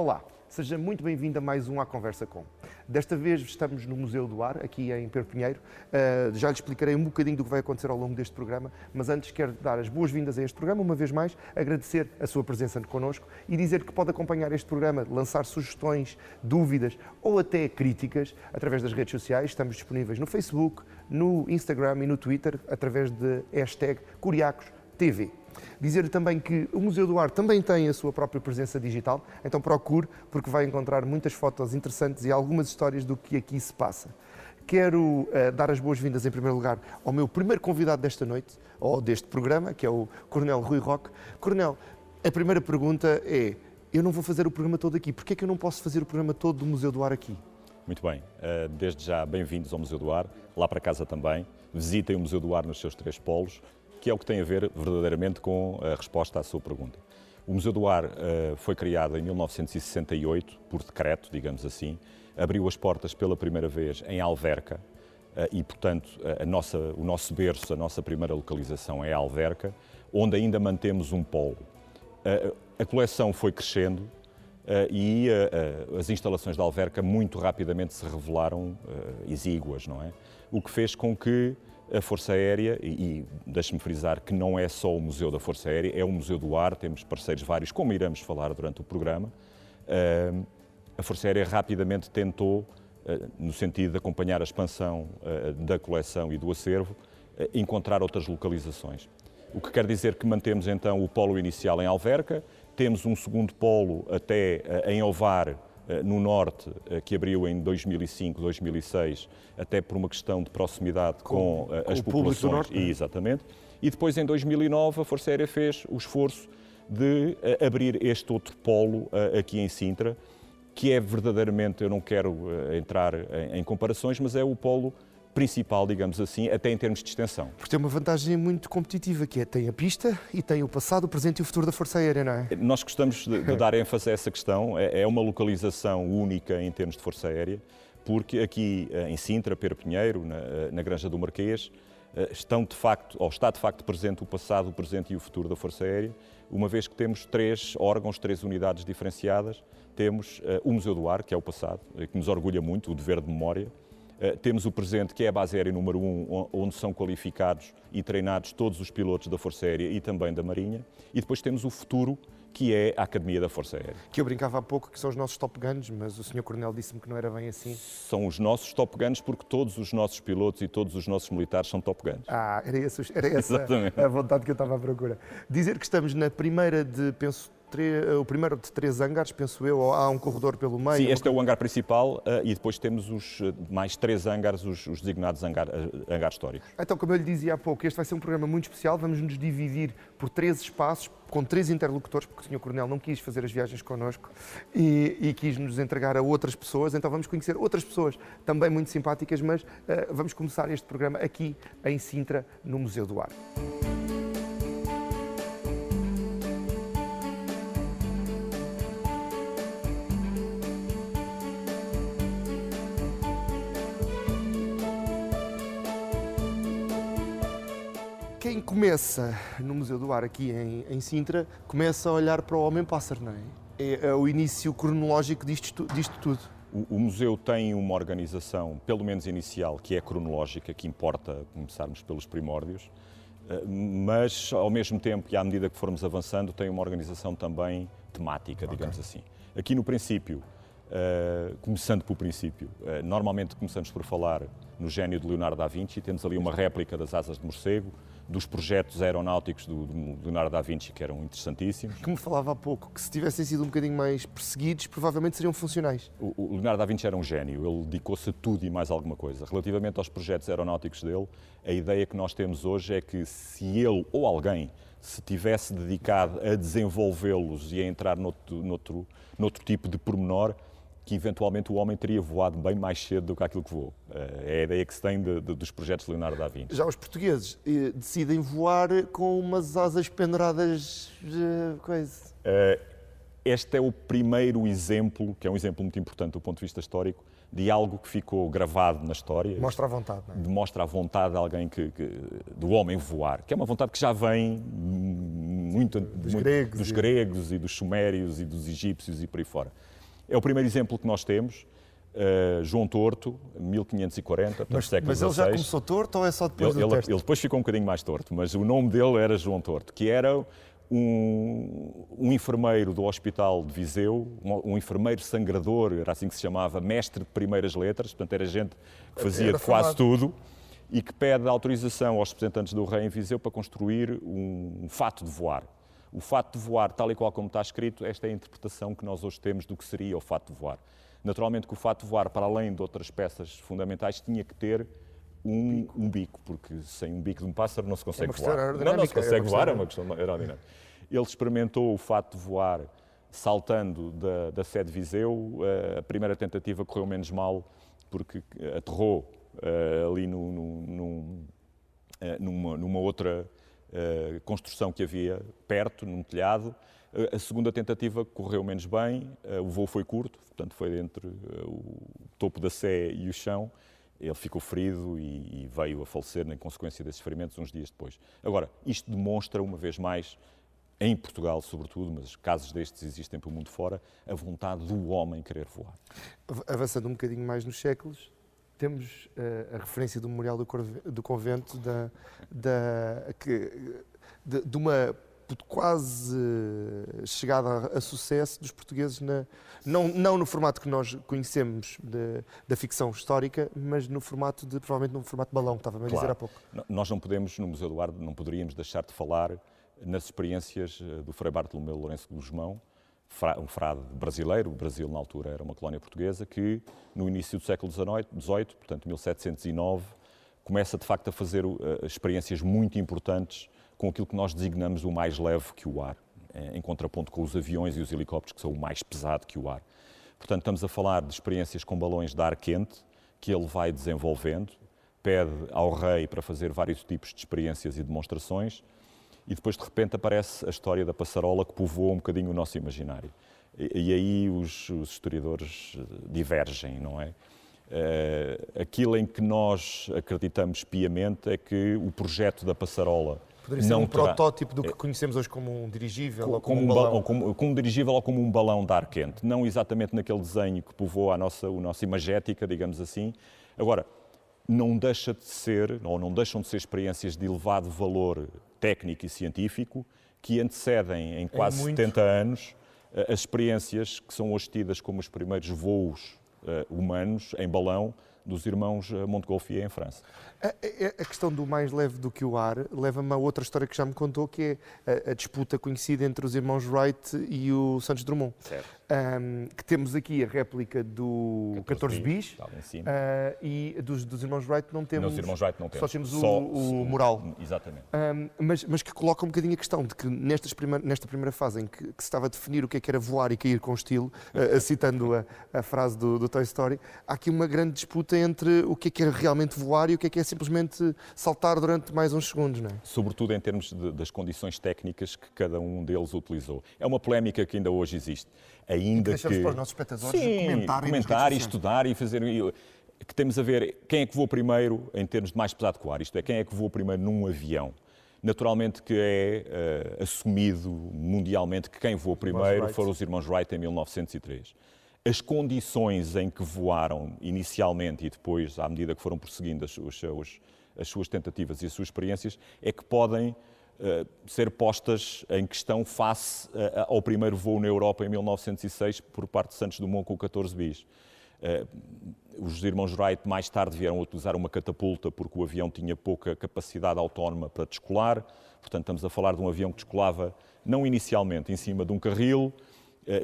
Olá, seja muito bem-vindo a mais um À Conversa Com. Desta vez estamos no Museu do Ar, aqui em Perpinheiro. Já lhe explicarei um bocadinho do que vai acontecer ao longo deste programa, mas antes quero dar as boas-vindas a este programa, uma vez mais, agradecer a sua presença connosco e dizer que pode acompanhar este programa, lançar sugestões, dúvidas ou até críticas através das redes sociais. Estamos disponíveis no Facebook, no Instagram e no Twitter, através de #CuriacosTV. Dizer também que o Museu do Ar também tem a sua própria presença digital, então procure, porque vai encontrar muitas fotos interessantes e algumas histórias do que aqui se passa. Quero dar as boas-vindas, em primeiro lugar, ao meu primeiro convidado desta noite, ou deste programa, que é o Coronel Rui Roque. Coronel, a primeira pergunta é, eu não vou fazer o programa todo aqui, porquê é que eu não posso fazer o programa todo do Museu do Ar aqui? Muito bem, desde já bem-vindos ao Museu do Ar, lá para casa também, visitem o Museu do Ar nos seus 3 polos, que é o que tem a ver verdadeiramente com a resposta à sua pergunta. O Museu do Ar foi criado em 1968, por decreto, digamos assim, abriu as portas pela primeira vez em Alverca e, portanto, o nosso berço, a nossa primeira localização é Alverca, onde ainda mantemos um polo. A coleção foi crescendo e as instalações de Alverca muito rapidamente se revelaram exíguas, não é? O que fez com que a Força Aérea, e deixe-me frisar que não é só o Museu da Força Aérea, é o Museu do Ar, temos parceiros vários, como iremos falar durante o programa. A Força Aérea rapidamente tentou, no sentido de acompanhar a expansão da coleção e do acervo, encontrar outras localizações. O que quer dizer que mantemos então o polo inicial em Alverca, temos um segundo polo até em Ovar, no Norte, que abriu em 2005, 2006, até por uma questão de proximidade com as populações. Norte, e, exatamente. E depois, em 2009, a Força Aérea fez o esforço de abrir este outro polo aqui em Sintra, que é verdadeiramente, eu não quero entrar em comparações, mas é o polo principal, digamos assim, até em termos de extensão. Porque tem uma vantagem muito competitiva, que é tem a pista e tem o passado, o presente e o futuro da Força Aérea, não é? Nós gostamos de dar ênfase a essa questão, é uma localização única em termos de Força Aérea, porque aqui em Sintra, Perpinheiro, na Granja do Marquês, está de facto presente o passado, o presente e o futuro da Força Aérea, uma vez que temos 3 órgãos, 3 unidades diferenciadas. Temos o Museu do Ar, que é o passado, que nos orgulha muito, o dever de memória. Temos o presente, que é a base aérea número 1, onde são qualificados e treinados todos os pilotos da Força Aérea e também da Marinha. E depois temos o futuro, que é a Academia da Força Aérea. Que eu brincava há pouco que são os nossos Top Guns, mas o Sr. Coronel disse-me que não era bem assim. São os nossos Top Guns porque todos os nossos pilotos e todos os nossos militares são Top Guns. Era essa a vontade que eu estava à procura. Dizer que estamos na primeira de, o primeiro de 3 hangares, penso eu, ou há um corredor pelo meio? Sim, este é o hangar principal e depois temos os mais 3 hangares, os designados hangares históricos. Então, como eu lhe dizia há pouco, este vai ser um programa muito especial, vamos nos dividir por 3 espaços, com 3 interlocutores, porque o Sr. Coronel não quis fazer as viagens connosco e quis nos entregar a outras pessoas, então vamos conhecer outras pessoas também muito simpáticas, mas vamos começar este programa aqui em Sintra, no Museu do Ar. Quem começa no Museu do Ar aqui em Sintra, começa a olhar para o Homem-Pássaro, não é? É o início cronológico disto tudo. O museu tem uma organização, pelo menos inicial, que é cronológica, que importa começarmos pelos primórdios, mas ao mesmo tempo e à medida que formos avançando, tem uma organização também temática, digamos assim. Aqui no princípio, começando pelo princípio, normalmente começamos por falar no gênio de Leonardo da Vinci, temos ali uma réplica das asas de morcego, dos projetos aeronáuticos do Leonardo da Vinci, que eram interessantíssimos. Que me falava há pouco, que se tivessem sido um bocadinho mais perseguidos, provavelmente seriam funcionais. O Leonardo da Vinci era um gênio, ele dedicou-se a tudo e mais alguma coisa. Relativamente aos projetos aeronáuticos dele, a ideia que nós temos hoje é que se ele ou alguém se tivesse dedicado a desenvolvê-los e a entrar noutro tipo de pormenor, que eventualmente o homem teria voado bem mais cedo do que aquilo que voou. É a ideia que se tem dos projetos de Leonardo da Vinci. Já os portugueses decidem voar com umas asas penduradas coisa. Este é o primeiro exemplo, que é um exemplo muito importante do ponto de vista histórico, de algo que ficou gravado na história. Mostra a vontade, não é? Demonstra a vontade de alguém do homem voar, que é uma vontade que já vem muito dos gregos e dos sumérios e dos egípcios e por aí fora. É o primeiro exemplo que nós temos. João Torto, 1540, portanto, século XVI. Mas ele já começou torto ou é só depois do teste? Ele depois ficou um bocadinho mais torto, mas o nome dele era João Torto, que era um enfermeiro do Hospital de Viseu, um enfermeiro sangrador, era assim que se chamava, mestre de primeiras letras, portanto era gente que fazia de quase tudo, e que pede autorização aos representantes do rei em Viseu para construir um fato de voar. O fato de voar, tal e qual como está escrito, esta é a interpretação que nós hoje temos do que seria o fato de voar. Naturalmente que o fato de voar, para além de outras peças fundamentais, tinha que ter um bico, porque sem um bico de um pássaro não se consegue voar. Não se consegue voar, é uma questão aerodinâmica. Ele experimentou o fato de voar saltando da sede de Viseu. A primeira tentativa correu menos mal, porque aterrou ali numa outra construção que havia perto, num telhado. A segunda tentativa correu menos bem, o voo foi curto, portanto foi entre o topo da Sé e o chão. Ele ficou ferido e veio a falecer na consequência desses ferimentos uns dias depois. Agora, isto demonstra, uma vez mais, em Portugal sobretudo, mas casos destes existem pelo mundo fora, a vontade do homem querer voar. Avançando um bocadinho mais nos séculos, temos a referência do Memorial do Convento de uma quase chegada a sucesso dos portugueses, não no formato que nós conhecemos da ficção histórica, mas no formato provavelmente no formato balão, que estava a dizer há pouco. Nós não podemos, no Museu do Ar, não poderíamos deixar de falar nas experiências do Frei Bartolomeu Lourenço Gusmão, um frade brasileiro. O Brasil, na altura, era uma colónia portuguesa, que no início do século XVIII, portanto 1709, começa de facto a fazer experiências muito importantes com aquilo que nós designamos o mais leve que o ar, em contraponto com os aviões e os helicópteros, que são o mais pesado que o ar. Portanto, estamos a falar de experiências com balões de ar quente, que ele vai desenvolvendo, pede ao rei para fazer vários tipos de experiências e demonstrações, e depois, de repente, aparece a história da passarola, que povoa um bocadinho o nosso imaginário. E aí os historiadores divergem, não é? Aquilo em que nós acreditamos piamente é que o projeto da passarola poderia ser protótipo do que conhecemos hoje como um dirigível ou como um balão. Como um dirigível ou como um balão de ar quente. Não exatamente naquele desenho que povoa a nossa imagética, digamos assim. Agora, não deixa de ser, ou não deixam de ser experiências de elevado valor técnico e científico, que antecedem em quase 70 anos as experiências que são hoje tidas como os primeiros voos humanos em balão dos irmãos Montgolfier em França. A questão do mais leve do que o ar leva-me a outra história que já me contou, que é a disputa conhecida entre os irmãos Wright e o Santos Dumont. Certo. Que temos aqui a réplica do 14 bis e dos irmãos Wright não temos. Nos irmãos Wright não temos. Só temos o mural. Exatamente. Mas que coloca um bocadinho a questão de que nesta primeira fase em que se estava a definir o que era voar e cair com estilo, citando a frase do Toy Story, há aqui uma grande disputa entre o que é realmente voar e o que é simplesmente saltar durante mais uns segundos, não é? Sobretudo em termos das condições técnicas que cada um deles utilizou. É uma polémica que ainda hoje existe. Ainda deixamos para os nossos espectadores comentar e estudar e fazer... Que temos a ver quem é que voa primeiro em termos de mais pesado que o ar, isto é, quem é que voa primeiro num avião. Naturalmente que é assumido mundialmente que quem voou primeiro foram os irmãos Wright em 1903. As condições em que voaram inicialmente e depois, à medida que foram prosseguindo as suas tentativas e as suas experiências, é que podem ser postas em questão face ao primeiro voo na Europa em 1906 por parte de Santos Dumont com o 14 bis. Os irmãos Wright mais tarde vieram a utilizar uma catapulta porque o avião tinha pouca capacidade autónoma para descolar. Portanto, estamos a falar de um avião que descolava não inicialmente em cima de um carril,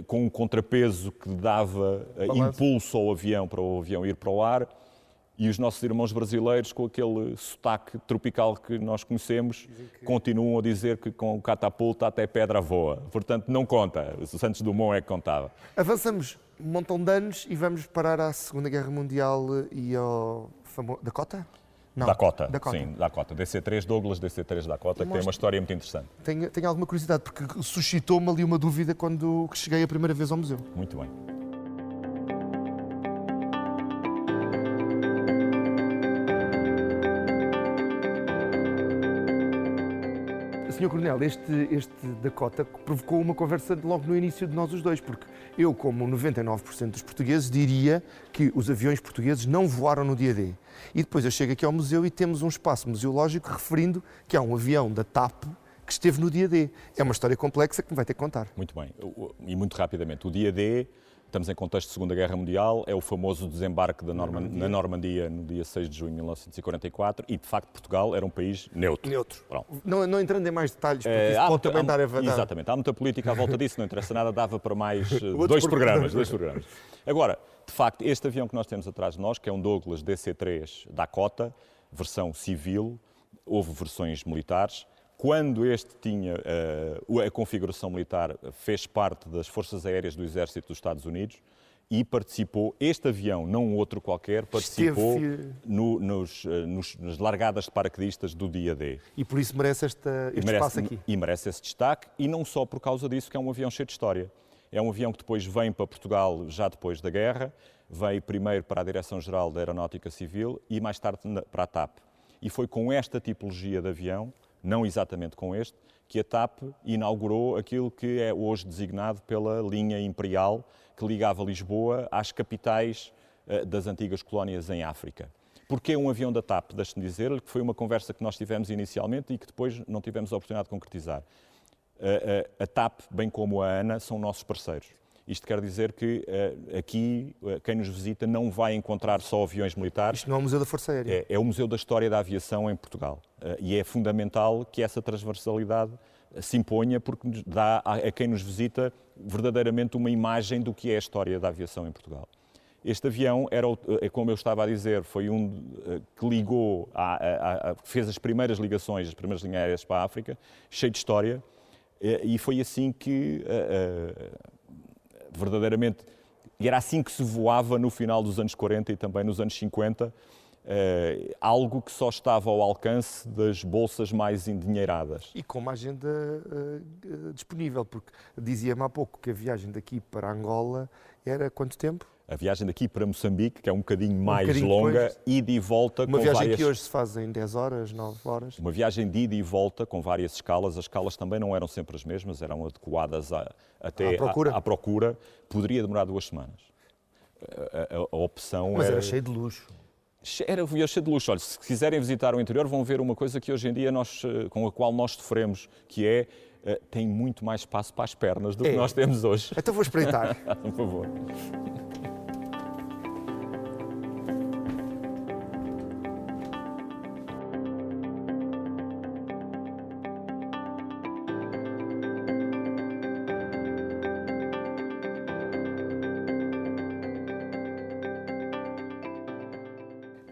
com um contrapeso que dava impulso ao avião para o avião ir para o ar, e os nossos irmãos brasileiros, com aquele sotaque tropical que nós conhecemos, continuam a dizer que com catapulta até pedra voa. Portanto, não conta. O Santos Dumont é que contava. Avançamos um montão de anos e vamos parar à Segunda Guerra Mundial e ao famoso... Dakota? Não. Dakota, sim, Dakota. DC-3, Douglas DC-3 Dakota, que tem uma história muito interessante. Tenho alguma curiosidade, porque suscitou-me ali uma dúvida quando cheguei a primeira vez ao museu. Muito bem. Sr. Coronel, este Dakota provocou uma conversa logo no início de nós os dois, porque eu, como 99% dos portugueses, diria que os aviões portugueses não voaram no dia D. E depois eu chego aqui ao museu e temos um espaço museológico referindo que há um avião da TAP que esteve no dia D. É uma história complexa que me vai ter que contar. Muito bem. E muito rapidamente. O dia D, estamos em contexto de Segunda Guerra Mundial, é o famoso desembarque na Normandia no dia 6 de junho de 1944 e, de facto, Portugal era um país neutro. Não entrando em mais detalhes, porque isso pode também dar a... Exatamente. Há muita política à volta disso, não interessa nada, dava para mais dois programas. Agora, de facto, este avião que nós temos atrás de nós, que é um Douglas DC-3 Dakota, versão civil, houve versões militares. Quando este tinha a configuração militar, fez parte das Forças Aéreas do Exército dos Estados Unidos e participou, este avião, não outro qualquer, participou nas largadas de paraquedistas do dia D. E por isso merece este espaço aqui. E merece esse destaque, e não só por causa disso, que é um avião cheio de história. É um avião que depois vem para Portugal, já depois da guerra, veio primeiro para a Direção-Geral da Aeronáutica Civil e mais tarde para a TAP. E foi com esta tipologia de avião, não exatamente com este, que a TAP inaugurou aquilo que é hoje designado pela linha imperial que ligava Lisboa às capitais das antigas colónias em África. Porquê um avião da TAP? Deixe-me dizer-lhe que foi uma conversa que nós tivemos inicialmente e que depois não tivemos a oportunidade de concretizar. A TAP, bem como a ANA, são nossos parceiros. Isto quer dizer que aqui quem nos visita não vai encontrar só aviões militares. Isto não é o Museu da Força Aérea. É o Museu da História da Aviação em Portugal. E é fundamental que essa transversalidade se imponha porque dá a quem nos visita verdadeiramente uma imagem do que é a história da aviação em Portugal. Este avião, como eu estava a dizer, foi um que ligou, fez as primeiras ligações, as primeiras linhas aéreas para a África, cheio de história, e foi assim que... verdadeiramente, e era assim que se voava no final dos anos 40 e também nos anos 50, algo que só estava ao alcance das bolsas mais endinheiradas. E com uma agenda disponível, porque dizia-me há pouco que a viagem daqui para Angola era quanto tempo? A viagem daqui para Moçambique, que é um bocadinho mais longa, ida e volta. Uma viagem que hoje se faz em 10 horas, 9 horas. Uma viagem de ida e volta com várias escalas. As escalas também não eram sempre as mesmas, eram adequadas até à procura. Poderia demorar 2 semanas. A opção Mas era cheio de luxo. Era cheio de luxo. Olha, se quiserem visitar o interior, vão ver uma coisa que hoje em dia com a qual nós sofremos, que é tem muito mais espaço para as pernas do que nós temos hoje. Então vou espreitar. Por favor.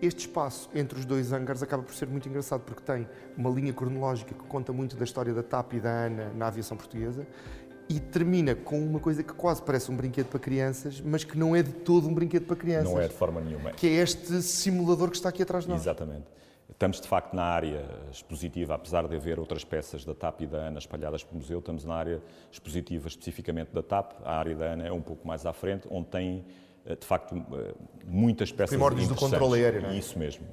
Este espaço entre os dois hangares acaba por ser muito engraçado porque tem uma linha cronológica que conta muito da história da TAP e da ANA na aviação portuguesa e termina com uma coisa que quase parece um brinquedo para crianças, mas que não é de todo um brinquedo para crianças. Não é de forma nenhuma. Que é este simulador que está aqui atrás de nós. Exatamente. Estamos, de facto, na área expositiva, apesar de haver outras peças da TAP e da ANA espalhadas pelo museu, estamos na área expositiva especificamente da TAP. A área da ANA é um pouco mais à frente, onde tem de facto, muitas peças primórdios do controle aéreo, não é? Isso mesmo.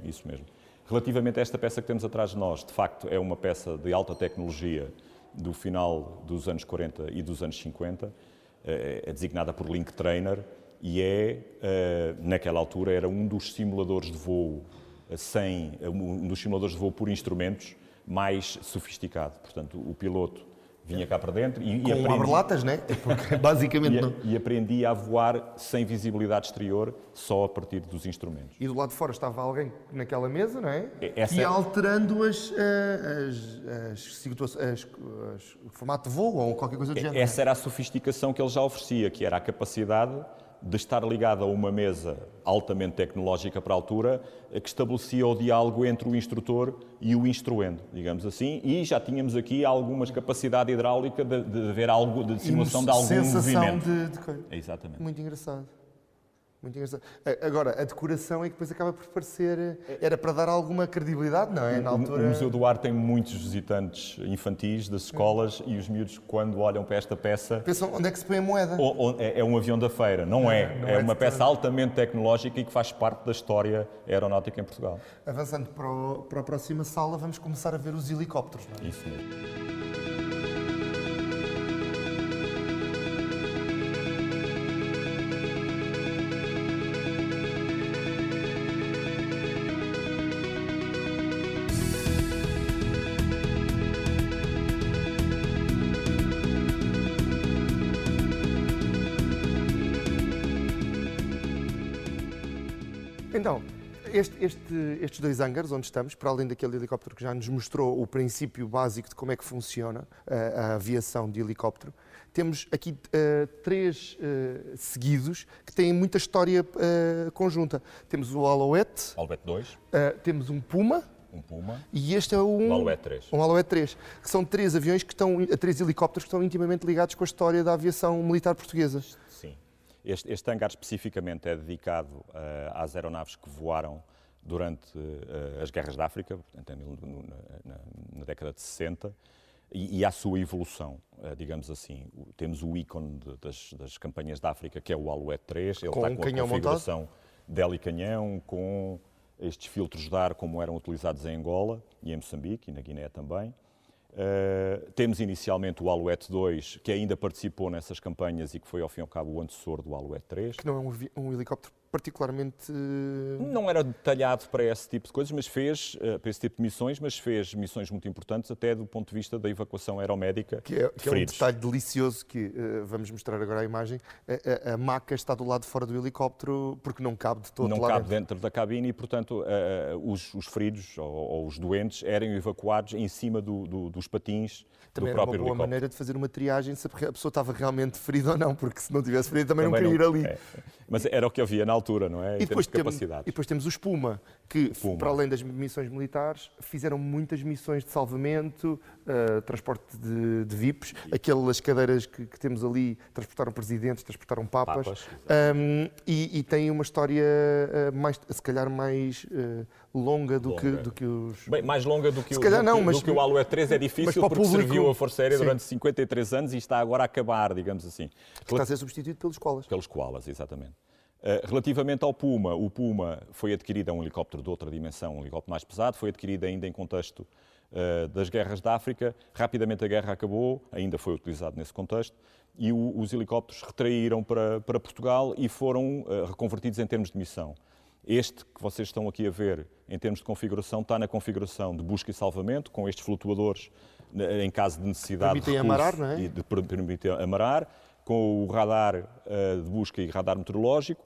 Relativamente a esta peça que temos atrás de nós, de facto, é uma peça de alta tecnologia do final dos anos 40 e dos anos 50, é designada por Link Trainer e naquela altura, era um dos simuladores de voo um dos simuladores de voo por instrumentos mais sofisticado. Portanto, o piloto vinha cá para dentro e com abre-latas, não é? Porque basicamente não. E aprendia a voar sem visibilidade exterior, só a partir dos instrumentos. E do lado de fora estava alguém naquela mesa, não é? E alterando o formato de voo ou qualquer coisa do género. Essa era a sofisticação que ele já oferecia, que era a capacidade de estar ligado a uma mesa altamente tecnológica para a altura, que estabelecia o diálogo entre o instrutor e o instruendo, digamos assim, e já tínhamos aqui algumas capacidade hidráulica de ver algo de simulação de algum movimento. Sensação de coisa. Exatamente. Muito engraçado. Muito engraçado. Agora, a decoração é que depois acaba por parecer... Era para dar alguma credibilidade, não é? Na altura... O Museu do Ar tem muitos visitantes infantis das escolas e os miúdos, quando olham para esta peça... Pensam, onde é que se põe a moeda? É um avião da feira, não é? Não É é uma de peça todo. altamente tecnológica e que faz parte da história aeronáutica em Portugal. Avançando para a próxima sala, vamos começar a ver os helicópteros, não é? Isso mesmo. Então, estes dois hangars onde estamos, para além daquele helicóptero que já nos mostrou o princípio básico de como é que funciona a aviação de helicóptero, temos aqui três seguidos que têm muita história conjunta. Temos o Alouette, Alouette 2, temos um Puma, e este é um Alouette 3. Um Alouette 3, que são três aviões três helicópteros que estão intimamente ligados com a história da aviação militar portuguesa. Sim. Este hangar especificamente é dedicado às aeronaves que voaram durante as guerras da África, portanto, na década de 60, e à sua evolução, digamos assim. Temos o ícone das campanhas da África, que é o Alouette 3, ele está com a configuração de helicanhão, com estes filtros de ar como eram utilizados em Angola e em Moçambique e na Guiné também. Temos inicialmente o Alouette 2, que ainda participou nessas campanhas e que foi, ao fim e ao cabo, o antecessor do Alouette 3. Que não é um helicóptero particularmente... Não era detalhado para esse tipo de coisas, mas fez, para esse tipo de missões, mas fez missões muito importantes até do ponto de vista da evacuação aeromédica que é um detalhe delicioso que vamos mostrar agora a imagem. A maca está do lado de fora do helicóptero porque não cabe de todo não lá cabe dentro da cabine e, portanto, os feridos ou os doentes eram evacuados em cima dos patins também do próprio helicóptero. Também era uma boa maneira de fazer uma triagem se a pessoa estava realmente ferida ou não, porque se não tivesse ferida também não queria ir ali. Mas era o que havia na altura, não é? E depois temos os Puma, que, para além das missões militares, fizeram muitas missões de salvamento, transporte de VIPs, aquelas cadeiras que temos ali, transportaram presidentes, transportaram papas. E tem uma história, se calhar, mais longa do que os... Bem, mais longa do que o Alouette 3 é difícil porque serviu a Força Aérea durante 53 anos e está agora a acabar, digamos assim. Que está a ser substituído pelos Koalas. Pelos Koalas, exatamente. Relativamente ao Puma, o Puma foi adquirido, é um helicóptero de outra dimensão, um helicóptero mais pesado, foi adquirido ainda em contexto das guerras da África. Rapidamente a guerra acabou, ainda foi utilizado nesse contexto, e os helicópteros retraíram para Portugal e foram reconvertidos em termos de missão. Este que vocês estão aqui a ver, em termos de configuração, está na configuração de busca e salvamento, com estes flutuadores, em caso de necessidade permitem amarar, não é? Permitem amarar, com o radar de busca e radar meteorológico,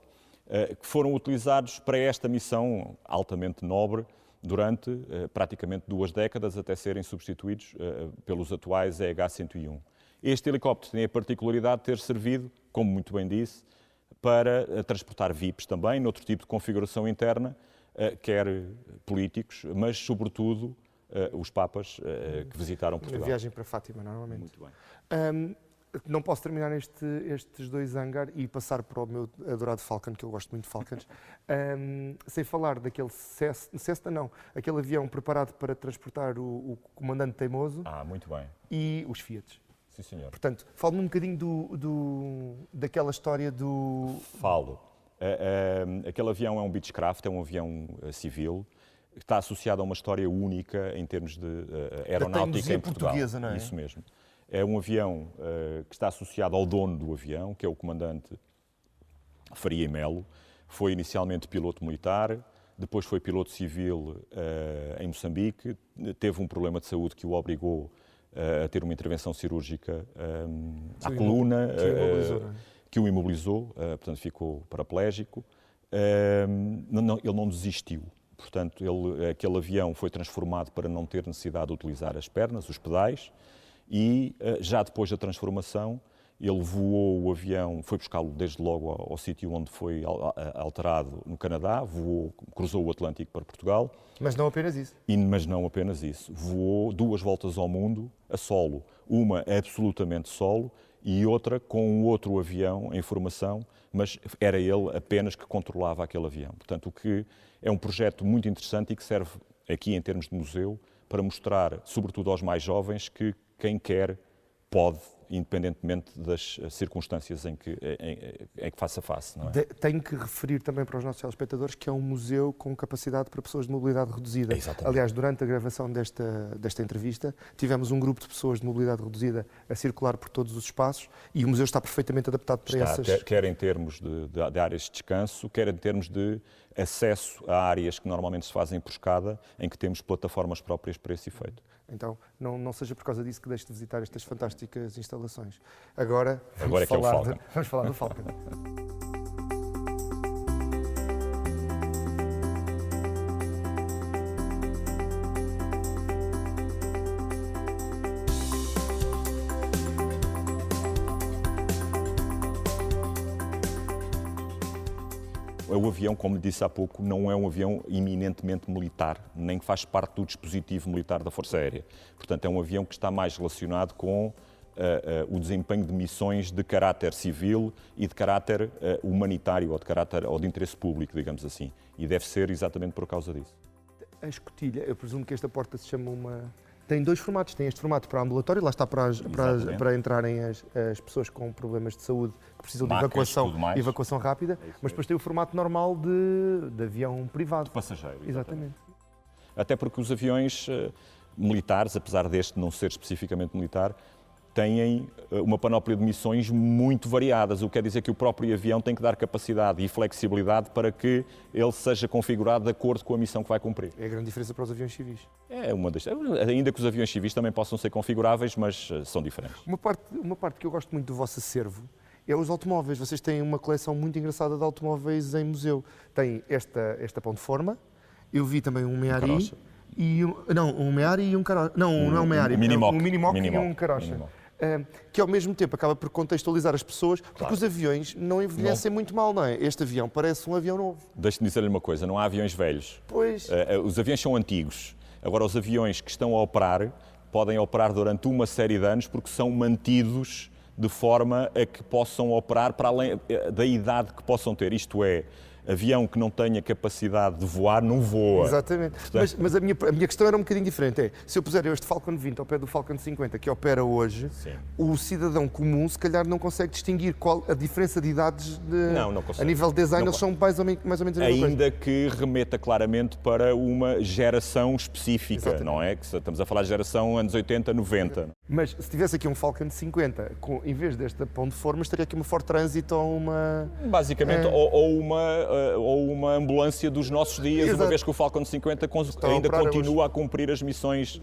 que foram utilizados para esta missão altamente nobre durante praticamente 2 décadas, até serem substituídos pelos atuais EH-101. Este helicóptero tem a particularidade de ter servido, como muito bem disse, para transportar VIPs também, noutro tipo de configuração interna, quer políticos, mas sobretudo os papas que visitaram Portugal. A viagem para Fátima, normalmente. Muito bem. Não posso terminar estes dois hangar e passar para o meu adorado Falcon, que eu gosto muito de Falcons, sem falar daquele Cessna, não, aquele avião preparado para transportar o comandante Teimoso. Muito bem. E os Fiat. Sim, senhor. Portanto, fale-me um bocadinho daquela história do... Falo. Aquele avião é um Beechcraft, é um avião civil, que está associado a uma história única em termos de aeronáutica em Portugal. Portuguesa, não é? Isso mesmo. É um avião que está associado ao dono do avião, que é o comandante Faria e Melo. Foi inicialmente piloto militar, depois foi piloto civil em Moçambique, teve um problema de saúde que o obrigou a ter uma intervenção cirúrgica à coluna, que o imobilizou, portanto ficou paraplégico. Ele não desistiu. Portanto, aquele avião foi transformado para não ter necessidade de utilizar as pernas, os pedais, e já depois da transformação, ele voou o avião, foi buscá-lo desde logo ao sítio onde foi alterado no Canadá, cruzou o Atlântico para Portugal. Mas não apenas isso. Mas não apenas isso. Voou 2 voltas ao mundo, a solo. Uma absolutamente solo e outra com um outro avião em formação, mas era ele apenas que controlava aquele avião. Portanto, o que é um projeto muito interessante e que serve aqui em termos de museu para mostrar, sobretudo aos mais jovens, que quem quer pode, independentemente das circunstâncias em que faça face. Não é? Tenho que referir também para os nossos telespectadores que é um museu com capacidade para pessoas de mobilidade reduzida. Exatamente. Aliás, durante a gravação desta entrevista, tivemos um grupo de pessoas de mobilidade reduzida a circular por todos os espaços e o museu está perfeitamente adaptado para essas... Quer em termos de áreas de descanso, quer em termos de acesso a áreas que normalmente se fazem por escada, em que temos plataformas próprias para esse efeito. Então, não seja por causa disso que deixe de visitar estas fantásticas instalações. Agora é que é o Falcon. Vamos falar do Falcon. O avião, como lhe disse há pouco, não é um avião eminentemente militar, nem faz parte do dispositivo militar da Força Aérea. Portanto, é um avião que está mais relacionado com o desempenho de missões de caráter civil e de caráter humanitário ou de interesse público, digamos assim. E deve ser exatamente por causa disso. A escotilha, eu presumo que esta porta se chama uma... Tem dois formatos, tem este formato para ambulatório, lá está para entrarem as pessoas com problemas de saúde que precisam de evacuação rápida, mas depois tem o formato normal de avião privado. De passageiro. Exatamente. Até porque os aviões militares, apesar deste não ser especificamente militar, têm uma panóplia de missões muito variadas, o que quer dizer que o próprio avião tem que dar capacidade e flexibilidade para que ele seja configurado de acordo com a missão que vai cumprir. É a grande diferença para os aviões civis. Ainda que os aviões civis também possam ser configuráveis, mas são diferentes. Uma parte que eu gosto muito do vosso acervo é os automóveis. Vocês têm uma coleção muito engraçada de automóveis em museu. Tem esta pão de forma, eu vi também um Meari um Meari e um carocha. Não é um Meari, um Minimoc e um carocha. Que ao mesmo tempo acaba por contextualizar as pessoas, porque os aviões não envelhecem muito mal, não é? Este avião parece um avião novo. Deixe-me dizer-lhe uma coisa, não há aviões velhos. Pois. Os aviões são antigos. Agora, os aviões que estão a operar, podem operar durante uma série de anos porque são mantidos de forma a que possam operar para além da idade que possam ter. Isto é, avião que não tenha capacidade de voar, não voa. Exatamente. Portanto... Mas a minha questão era um bocadinho diferente. Se eu puser este Falcon 20 ao pé do Falcon 50, que opera hoje, sim, o cidadão comum se calhar não consegue distinguir qual a diferença de idades não consegue. A nível de design, eles são mais ou menos a mesma coisa. Ainda que remeta claramente para uma geração específica, exatamente, não é? Que estamos a falar de geração anos 80, 90. Mas se tivesse aqui um Falcon 50, em vez desta pão de forma, estaria aqui uma Ford Transit ou uma... Basicamente, ou uma ambulância dos nossos dias, exato, uma vez que o Falcon 50 ainda continua a cumprir as missões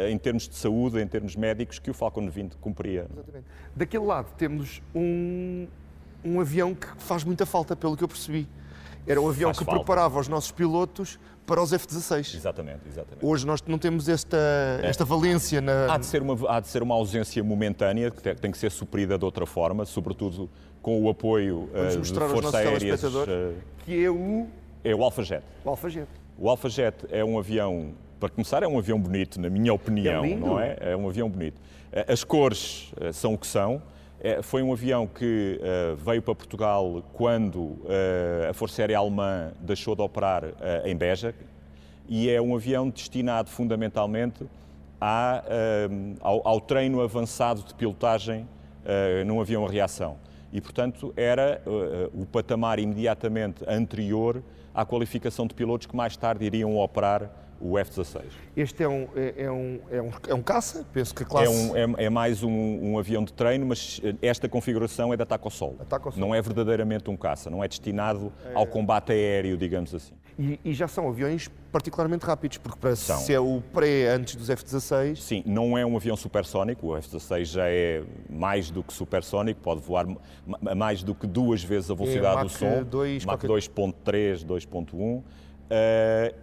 em termos de saúde, em termos médicos, que o Falcon 20 cumpria. Exatamente. Daquele lado temos um avião que faz muita falta, pelo que eu percebi. Era um avião que preparava os nossos pilotos para os F-16. Exatamente. Hoje nós não temos esta valência na... Há de ser uma ausência momentânea, que tem que ser suprida de outra forma, sobretudo com o apoio de Força Aéreas, que é o Alpha-Jet. O Alpha-Jet é um avião, para começar, é um avião bonito, na minha opinião, não é? É um avião bonito. As cores são o que são. Foi um avião que veio para Portugal quando a Força Aérea Alemã deixou de operar em Beja, e é um avião destinado fundamentalmente ao treino avançado de pilotagem num avião a reação. E, portanto, era o patamar imediatamente anterior à qualificação de pilotos que mais tarde iriam operar o F-16. Este é um caça, penso que a classe... É mais um avião de treino, mas esta configuração é de ataque ao solo. Não é verdadeiramente um caça, não é destinado ao combate aéreo, digamos assim. E já são aviões particularmente rápidos, porque se é o pré antes dos F-16... Sim, não é um avião supersónico, o F-16 já é mais do que supersónico, pode voar mais do que 2 vezes a velocidade do som, Mach 2.3, 2.1.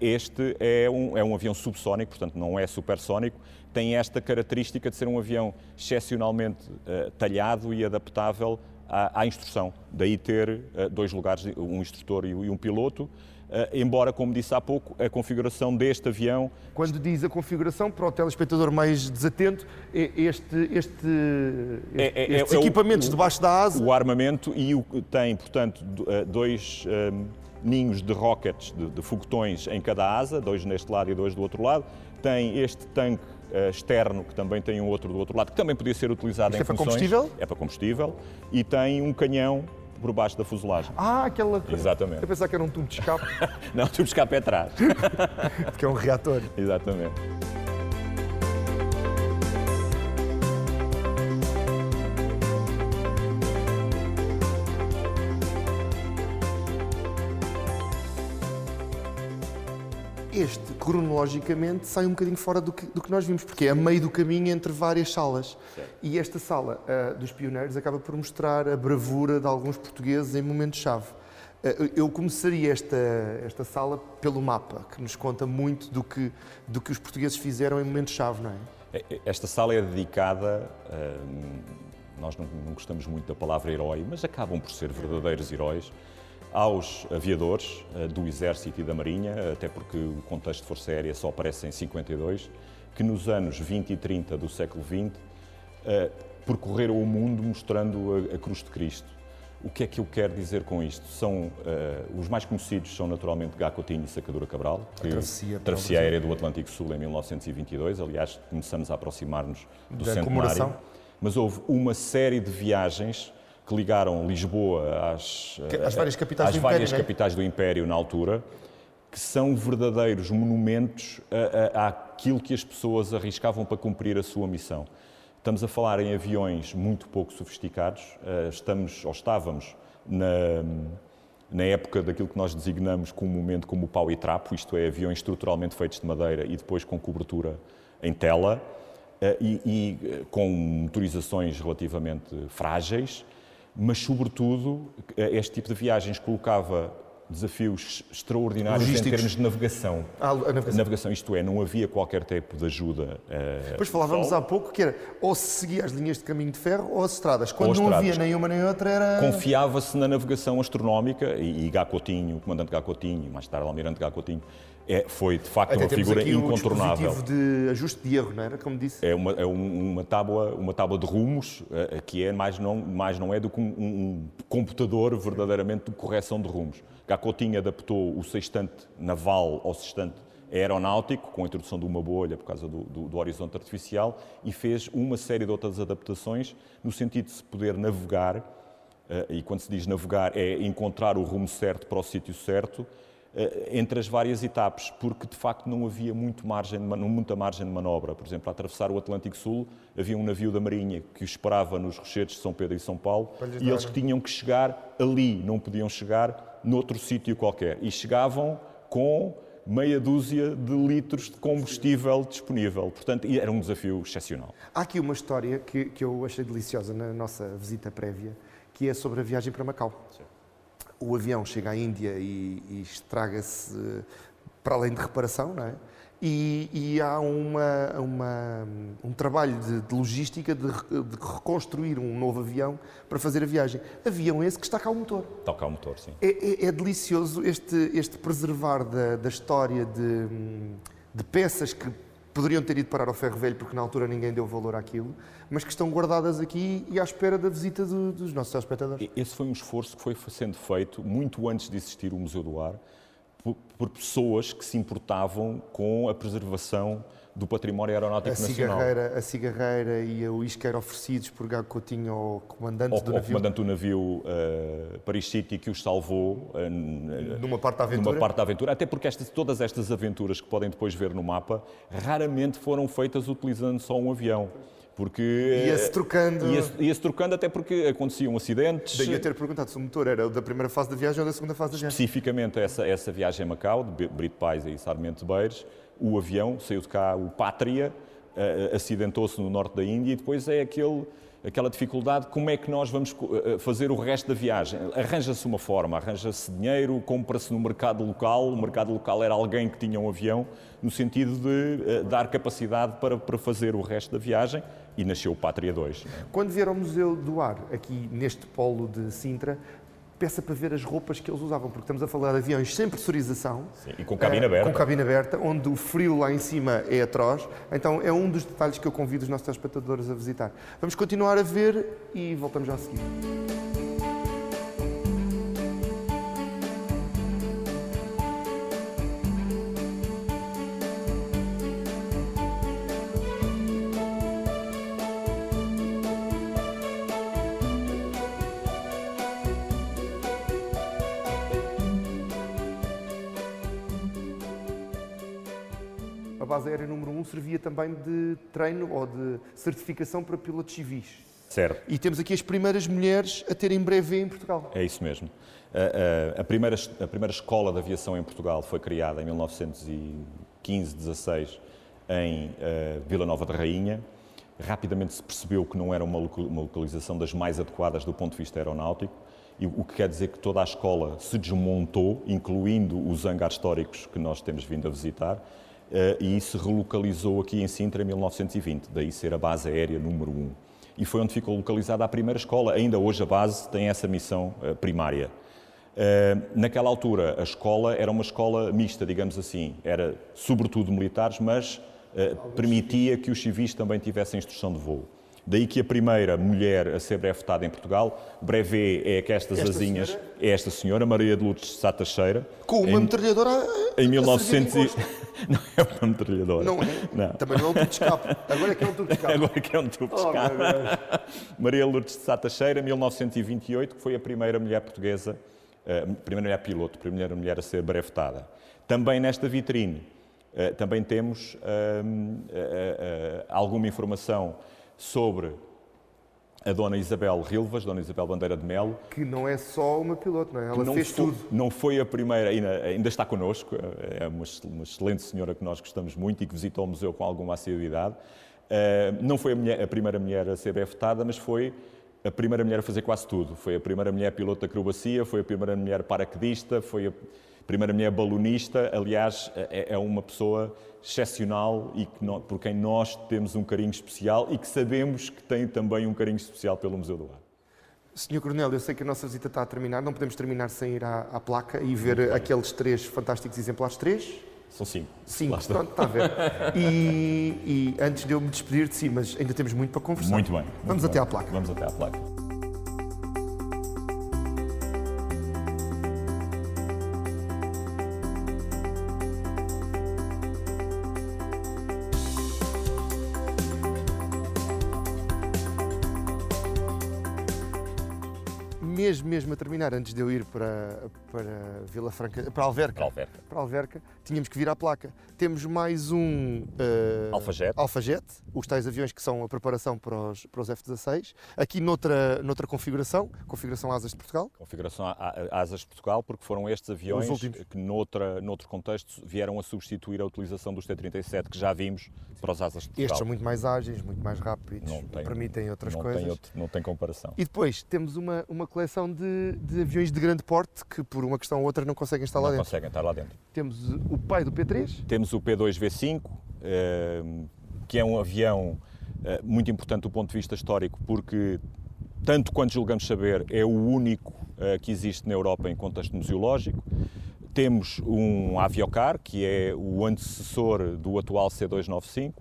Este é um avião subsónico, portanto não é supersónico, tem esta característica de ser um avião excepcionalmente talhado e adaptável à instrução, daí ter 2 lugares, um instrutor e um piloto. embora, como disse há pouco, a configuração deste avião... Quando diz a configuração, para o telespectador mais desatento, estes equipamentos debaixo da asa... O armamento tem, portanto, dois ninhos de rockets, de foguetões em cada asa, 2 neste lado e 2 do outro lado. Tem este tanque externo, que também tem um outro do outro lado, que também podia ser utilizado em funções... É para combustível? É para combustível. E tem um canhão por baixo da fuselagem. Aquela... Exatamente. Eu pensava que era um tubo de escape. Não, o tubo de escape é atrás. Porque é um reator. Exatamente. Este, cronologicamente, sai um bocadinho fora do que nós vimos, porque é a meio do caminho entre várias salas. Certo. E esta sala dos pioneiros acaba por mostrar a bravura de alguns portugueses em momentos-chave. Eu começaria esta sala pelo mapa, que nos conta muito do que os portugueses fizeram em momentos-chave, não é? Esta sala é dedicada, nós não gostamos muito da palavra herói, mas acabam por ser verdadeiros heróis, aos aviadores do Exército e da Marinha, até porque o contexto de Força Aérea só aparece em 52, que nos anos 20 e 30 do século XX percorreram o mundo mostrando a Cruz de Cristo. O que é que eu quero dizer com isto? Os mais conhecidos são naturalmente Gá Coutinho e Sacadura Cabral, que travessia aérea do Atlântico Sul em 1922, aliás, começamos a aproximar-nos do centenário. Mas houve uma série de viagens que ligaram Lisboa às várias capitais do Império na altura, que são verdadeiros monumentos àquilo que as pessoas arriscavam para cumprir a sua missão. Estamos a falar em aviões muito pouco sofisticados, estávamos na época daquilo que nós designamos comumente como o pau e trapo, isto é, aviões estruturalmente feitos de madeira e depois com cobertura em tela e com motorizações relativamente frágeis, mas, sobretudo, este tipo de viagens colocava desafios extraordinários em termos de navegação. A navegação, isto é, não havia qualquer tipo de ajuda. Pois falávamos há pouco que era ou se seguia as linhas de caminho de ferro ou as estradas. Quando não havia nenhuma nem outra era... Confiava-se na navegação astronómica e Gá Coutinho, o comandante Gá Coutinho, e mais tarde o almirante Gá Coutinho, foi de facto uma figura incontornável. O dispositivo de ajuste de erro, não era? Como disse? É uma tábua de rumos, que é mais não é do que um computador verdadeiramente de correção de rumos. Gá Coutinho adaptou o sextante naval ao sextante aeronáutico, com a introdução de uma bolha por causa do horizonte artificial, e fez uma série de outras adaptações no sentido de se poder navegar, e quando se diz navegar é encontrar o rumo certo para o sítio certo, entre as várias etapas, porque de facto não havia muita margem de manobra. Por exemplo, a atravessar o Atlântico Sul, havia um navio da Marinha que os esperava nos rochedos de São Pedro e São Paulo, e eles tinham que chegar ali, não podiam chegar noutro sítio qualquer. E chegavam com meia dúzia de litros de combustível disponível. Portanto, era um desafio excepcional. Há aqui uma história que eu achei deliciosa na nossa visita prévia, que é sobre a viagem para Macau. Sim. O avião chega à Índia e estraga-se para além de reparação, não é? E há um trabalho de logística de reconstruir um novo avião para fazer a viagem. Avião esse que está cá o motor. Está cá o motor, sim. É delicioso este preservar da história de peças que poderiam ter ido parar ao ferro velho porque na altura ninguém deu valor àquilo, mas que estão guardadas aqui e à espera da visita dos nossos telespectadores. Esse foi um esforço que foi sendo feito muito antes de existir o Museu do Ar, por pessoas que se importavam com a preservação do património aeronáutico nacional. A cigarreira e o isqueiro oferecidos por Gá Coutinho ao comandante do navio. Ao comandante do navio Paris City, que os salvou numa parte da aventura. Até porque todas estas aventuras que podem depois ver no mapa, raramente foram feitas utilizando só um avião. Porque ia-se trocando. Ia-se trocando até porque aconteciam acidentes. Daí eu ter perguntado se o motor era da primeira fase da viagem ou da segunda fase da viagem. Especificamente essa viagem a Macau, de Brito Pais e Sarmento de Beiros, o avião saiu de cá, o Pátria, acidentou-se no norte da Índia e depois é aquela dificuldade, como é que nós vamos fazer o resto da viagem? Arranja-se uma forma, arranja-se dinheiro, compra-se no mercado local. O mercado local era alguém que tinha um avião, no sentido de dar capacidade para fazer o resto da viagem, e nasceu o Pátria 2. Quando vier ao Museu do Ar, aqui neste polo de Sintra, peça para ver as roupas que eles usavam, porque estamos a falar de aviões sem pressurização. Sim, e com cabine aberta. Com cabine aberta, onde o frio lá em cima é atroz. Então é um dos detalhes que eu convido os nossos telespectadores a visitar. Vamos continuar a ver e voltamos já a seguir. A base aérea número 1 servia também de treino ou de certificação para pilotos civis. Certo. E temos aqui as primeiras mulheres a terem brevet em Portugal. É isso mesmo. A primeira escola de aviação em Portugal foi criada em 1915-16 em Vila Nova de Rainha. Rapidamente se percebeu que não era uma localização das mais adequadas do ponto de vista aeronáutico, e o que quer dizer que toda a escola se desmontou, incluindo os hangares históricos que nós temos vindo a visitar, e se relocalizou aqui em Sintra em 1920, daí ser a base aérea número 1. E foi onde ficou localizada a primeira escola. Ainda hoje a base tem essa missão primária. Naquela altura a escola era uma escola mista, digamos assim. Era sobretudo militares, mas permitia que os civis também tivessem instrução de voo. Daí que a primeira mulher a ser brevetada em Portugal, brevet é que estas asinhas, senhora? É esta senhora, Maria de Lourdes Sá Teixeira. Com uma metralhadora em 1900 Não é uma metralhadora. Não é? Não. Também não é um tubo de escape. Agora é que é um tubo de escape. Agora é que é um tubo de escape. Maria de Lourdes Sá Teixeira, 1928, que foi a primeira mulher portuguesa, primeira mulher piloto, primeira mulher a ser brevetada. Também nesta vitrine, também temos alguma informação sobre a Dona Isabel Rilvas, Dona Isabel Bandeira de Melo. Que não é só uma piloto, não é? Ela fez tudo. Não foi a primeira, ainda está connosco, é uma excelente senhora que nós gostamos muito e que visitou o museu com alguma assiduidade. Não foi a primeira mulher a ser brevetada, mas foi a primeira mulher a fazer quase tudo. Foi a primeira mulher piloto de acrobacia, foi a primeira mulher paraquedista, foi a primeira mulher balonista. Aliás, é uma pessoa excepcional e por quem nós temos um carinho especial e que sabemos que tem também um carinho especial pelo Museu do Ar. Sr. Coronel, eu sei que a nossa visita está a terminar, não podemos terminar sem ir à placa e ver aqueles 3 fantásticos exemplares. 3? São 5. 5, pronto, está a ver. E antes de eu me despedir de si, mas ainda temos muito para conversar. Muito bem. Vamos até à placa. Vamos até à placa. Mesmo a terminar, antes de eu ir para Vila Franca, para Alverca, tínhamos que vir à placa. Temos mais um Alfajete, os tais aviões que são a preparação para os F-16, aqui noutra configuração Asas de Portugal. Configuração Asas de Portugal, porque foram estes aviões que noutro contexto vieram a substituir a utilização dos T-37 que já vimos para os Asas de Portugal. Estes são muito mais ágeis, muito mais rápidos, permitem outras coisas. Não tem comparação. E depois temos uma coleção de aviões de grande porte que por uma questão ou outra não conseguem estar lá dentro. Não conseguem estar lá dentro. Temos o pai do P3. Temos o P2V5, que é um avião muito importante do ponto de vista histórico, porque, tanto quanto julgamos saber, é o único que existe na Europa em contexto museológico. Temos um Aviocar, que é o antecessor do atual C295,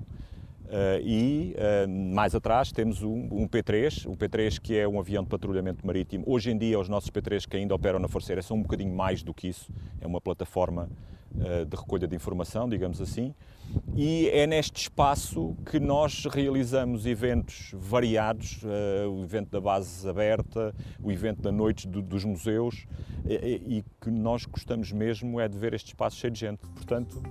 e mais atrás temos um P3, o P3 que é um avião de patrulhamento marítimo. Hoje em dia os nossos P3 que ainda operam na Força Aérea são um bocadinho mais do que isso, é uma plataforma de recolha de informação, digamos assim, e é neste espaço que nós realizamos eventos variados, o evento da base aberta, o evento da noite dos museus, e que nós gostamos mesmo é de ver este espaço cheio de gente. Portanto,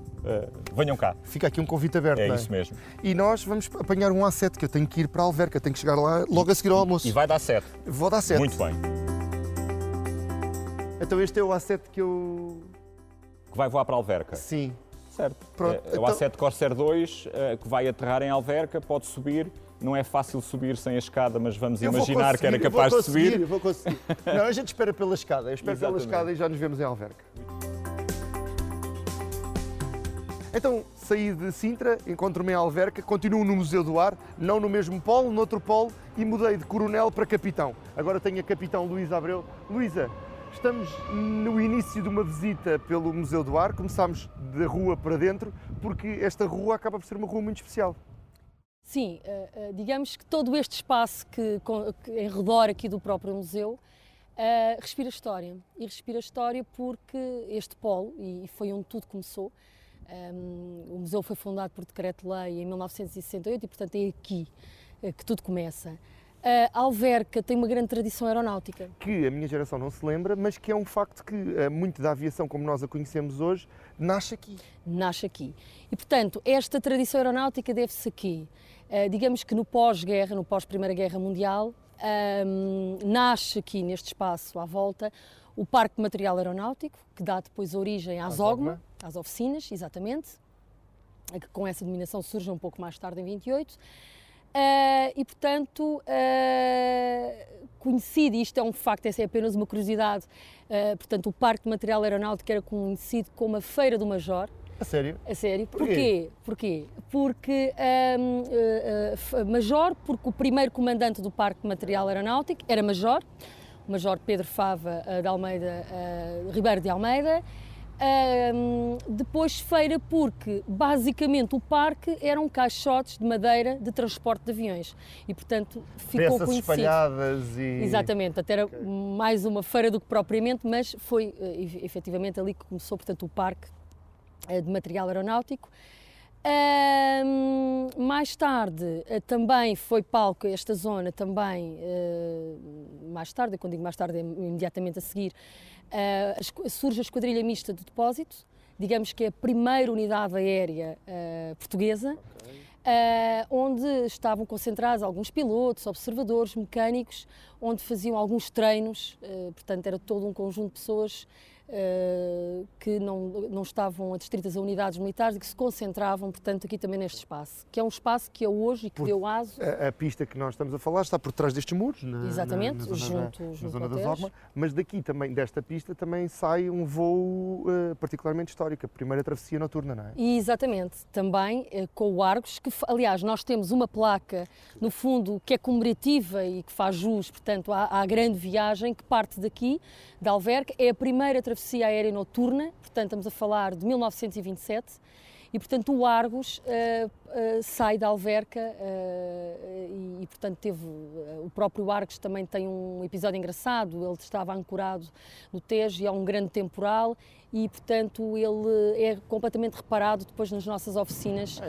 venham cá. Fica aqui um convite aberto, é não é? Isso mesmo. E nós vamos apanhar um A7, que eu tenho que ir para Alverca, tenho que chegar lá logo a seguir ao almoço. E vai dar 7. Vou dar 7. Muito bem. Então este é o A7 que eu... Que vai voar para Alverca? Sim. Certo. Pronto, é o A7 Corsair 2 que vai aterrar em Alverca, pode subir. Não é fácil subir sem a escada, mas vamos imaginar que era capaz de subir. Eu vou conseguir. Não, a gente espera pela escada. Eu espero pela escada e já nos vemos em Alverca. Então, saí de Sintra, encontro-me em Alverca, continuo no Museu do Ar, não no mesmo polo, noutro polo, e mudei de coronel para capitão. Agora tenho a capitão Luísa Abreu. Luísa, Estamos no início de uma visita pelo Museu do Ar. Começámos da rua para dentro, porque esta rua acaba por ser uma rua muito especial. Sim, digamos que todo este espaço que em redor aqui do próprio museu respira história. E respira história porque este polo, e foi onde tudo começou, o museu foi fundado por decreto-lei em 1968 e, portanto, é aqui que tudo começa. A Alverca tem uma grande tradição aeronáutica. Que a minha geração não se lembra, mas que é um facto que muito da aviação como nós a conhecemos hoje nasce aqui. Nasce aqui. E, portanto, esta tradição aeronáutica deve-se aqui. Digamos que no pós-guerra, no pós-Primeira Guerra Mundial, nasce aqui neste espaço à volta o Parque de Material Aeronáutico, que dá depois origem à ZOGMA, às oficinas, exatamente, que com essa denominação surge um pouco mais tarde, em 28. E, portanto, conhecido, e isto é um facto, essa é apenas uma curiosidade, portanto, o Parque de Material Aeronáutico era conhecido como a Feira do Major. A sério? A sério. Porquê? Porque Major, porque o primeiro comandante do Parque de Material Aeronáutico era Major, o Major Pedro Fava de Almeida, Ribeiro de Almeida. Depois Feira porque basicamente o parque eram caixotes de madeira de transporte de aviões e, portanto, ficou peças conhecido. espalhadas e... Exatamente, até era mais uma feira do que propriamente, mas foi efetivamente ali que começou, portanto, o parque de material aeronáutico. Mais tarde também foi palco esta zona, também mais tarde, quando digo mais tarde é imediatamente a seguir, surge a Esquadrilha Mista de Depósito, digamos que é a primeira unidade aérea portuguesa, onde estavam concentrados alguns pilotos, observadores, mecânicos, onde faziam alguns treinos, portanto era todo um conjunto de pessoas que não estavam adstritas a unidades militares e que se concentravam, portanto, aqui também neste espaço, que é um espaço que é hoje e que deu aso. A pista que nós estamos a falar está por trás destes muros, exatamente, na zona da ZOGMA, mas daqui também, desta pista, também sai um voo particularmente histórico, a primeira travessia noturna, não é? Exatamente, também com o Argos, que aliás nós temos uma placa, no fundo, que é comemorativa e que faz jus, portanto, à grande viagem que parte daqui, da Alverca, é a primeira travessia aérea noturna, portanto estamos a falar de 1927, e portanto o Argos sai da Alverca e portanto teve, o próprio Argos também tem um episódio engraçado, ele estava ancorado no Tejo e há um grande temporal e portanto ele é completamente reparado depois nas nossas oficinas.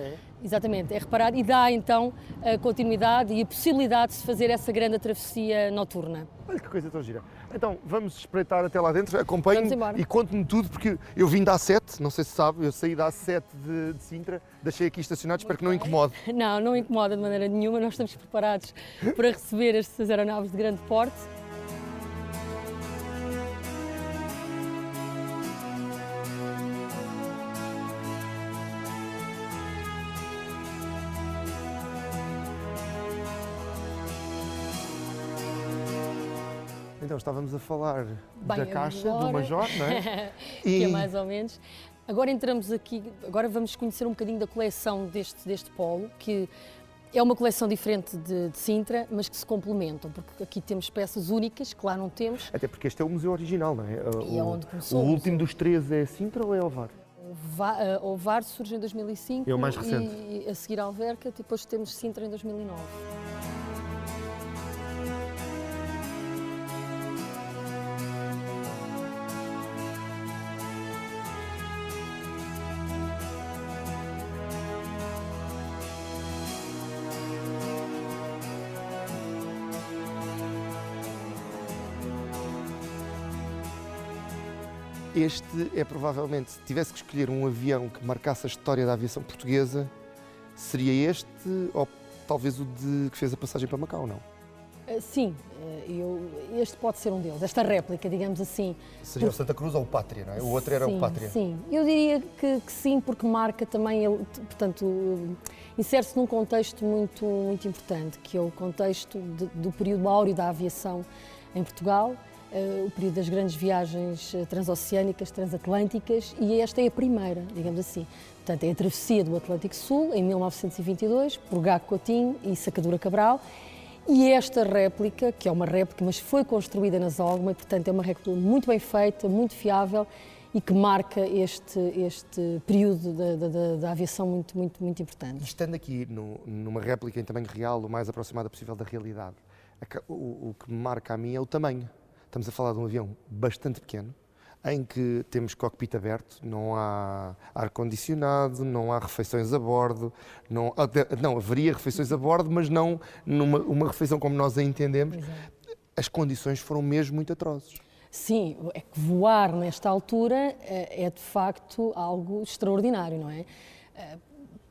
Exatamente, é reparado e dá então a continuidade e a possibilidade de se fazer essa grande travessia noturna. Olha que coisa tão gira. Então, vamos espreitar até lá dentro, acompanhe-me e conte-me tudo, porque eu vim da A7, não sei se sabe, eu saí da A7 de Sintra, deixei aqui estacionado, espero que não incomode. Não incomoda de maneira nenhuma, nós estamos preparados para receber estas aeronaves de grande porte. Então, estávamos a falar da caixa, do Major, não é? Que é mais ou menos. Agora entramos aqui, agora vamos conhecer um bocadinho da coleção deste polo, que é uma coleção diferente de Sintra, mas que se complementam, porque aqui temos peças únicas, que lá não temos. Até porque este é o museu original, não é? E é onde começou. O último dos três é Sintra ou é Ovar? Ovar surge em 2005 é o mais recente. E a seguir Alverca, depois temos Sintra em 2009. Este é provavelmente, se tivesse que escolher um avião que marcasse a história da aviação portuguesa, seria este ou talvez o que fez a passagem para Macau, não? Sim, este pode ser um deles, esta réplica, digamos assim. Seria o Santa Cruz ou o Pátria, não é? O outro era o Pátria. Sim, eu diria que sim, porque marca também, portanto, insere-se num contexto muito importante, que é o contexto do período áureo da aviação em Portugal, o período das grandes viagens transoceânicas, transatlânticas, e esta é a primeira, digamos assim. Portanto, é a travessia do Atlântico Sul, em 1922, por Gago Coutinho e Sacadura Cabral, E esta réplica, que é uma réplica, mas foi construída na Zogma, e, portanto, é uma réplica muito bem feita, muito fiável e que marca este período da aviação muito importante. E estando aqui numa réplica em tamanho real, o mais aproximada possível da realidade, o que me marca a mim é o tamanho. Estamos a falar de um avião bastante pequeno, em que temos cockpit aberto, não há ar-condicionado, não há refeições a bordo, não, haveria refeições a bordo, mas não uma refeição como nós a entendemos. Exato. As condições foram mesmo muito atrozes. Sim, é que voar nesta altura é de facto algo extraordinário, não é?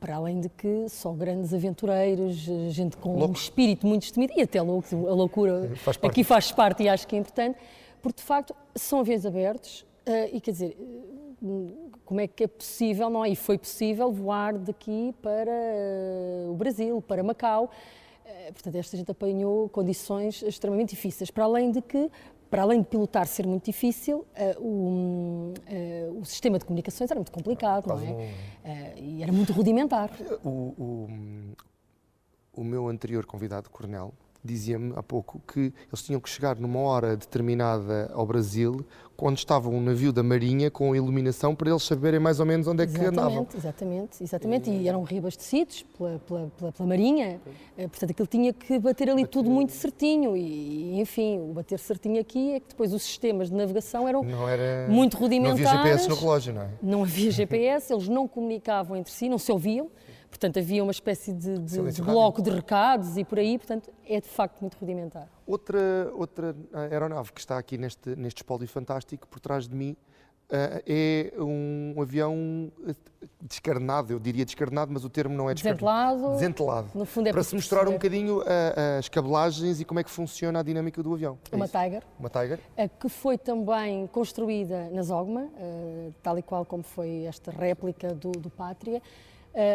Para além de que só grandes aventureiros, gente com um espírito muito destemido, e até a loucura aqui faz parte e acho que é importante, porque de facto são aviões abertos e quer dizer, como é que é possível, não é? E foi possível voar daqui para o Brasil, para Macau, portanto esta gente apanhou condições extremamente difíceis, para além de pilotar ser muito difícil, o sistema de comunicações era muito complicado, não é? E era muito rudimentar. O meu anterior convidado, Coronel, dizia-me há pouco que eles tinham que chegar numa hora determinada ao Brasil, quando estava um navio da Marinha com iluminação, para eles saberem mais ou menos onde é que andavam. Exatamente. E eram reabastecidos pela Marinha, portanto aquilo tinha que bater ali tudo muito certinho e enfim, o bater certinho aqui é que depois os sistemas de navegação eram muito rudimentares. Não havia GPS no relógio, não é? Não havia GPS, eles não comunicavam entre si, não se ouviam. Portanto, havia uma espécie de bloco de recados e por aí, portanto, é de facto muito rudimentar. Outra aeronave que está aqui neste espólio fantástico, por trás de mim, é um avião descarnado, eu diria descarnado, mas o termo não é descarnado. Desentelado. No fundo é para se mostrar um bocadinho as cabelagens e como é que funciona a dinâmica do avião. Uma Tiger. Uma Tiger. Que foi também construída na Zogma, tal e qual como foi esta réplica do Pátria.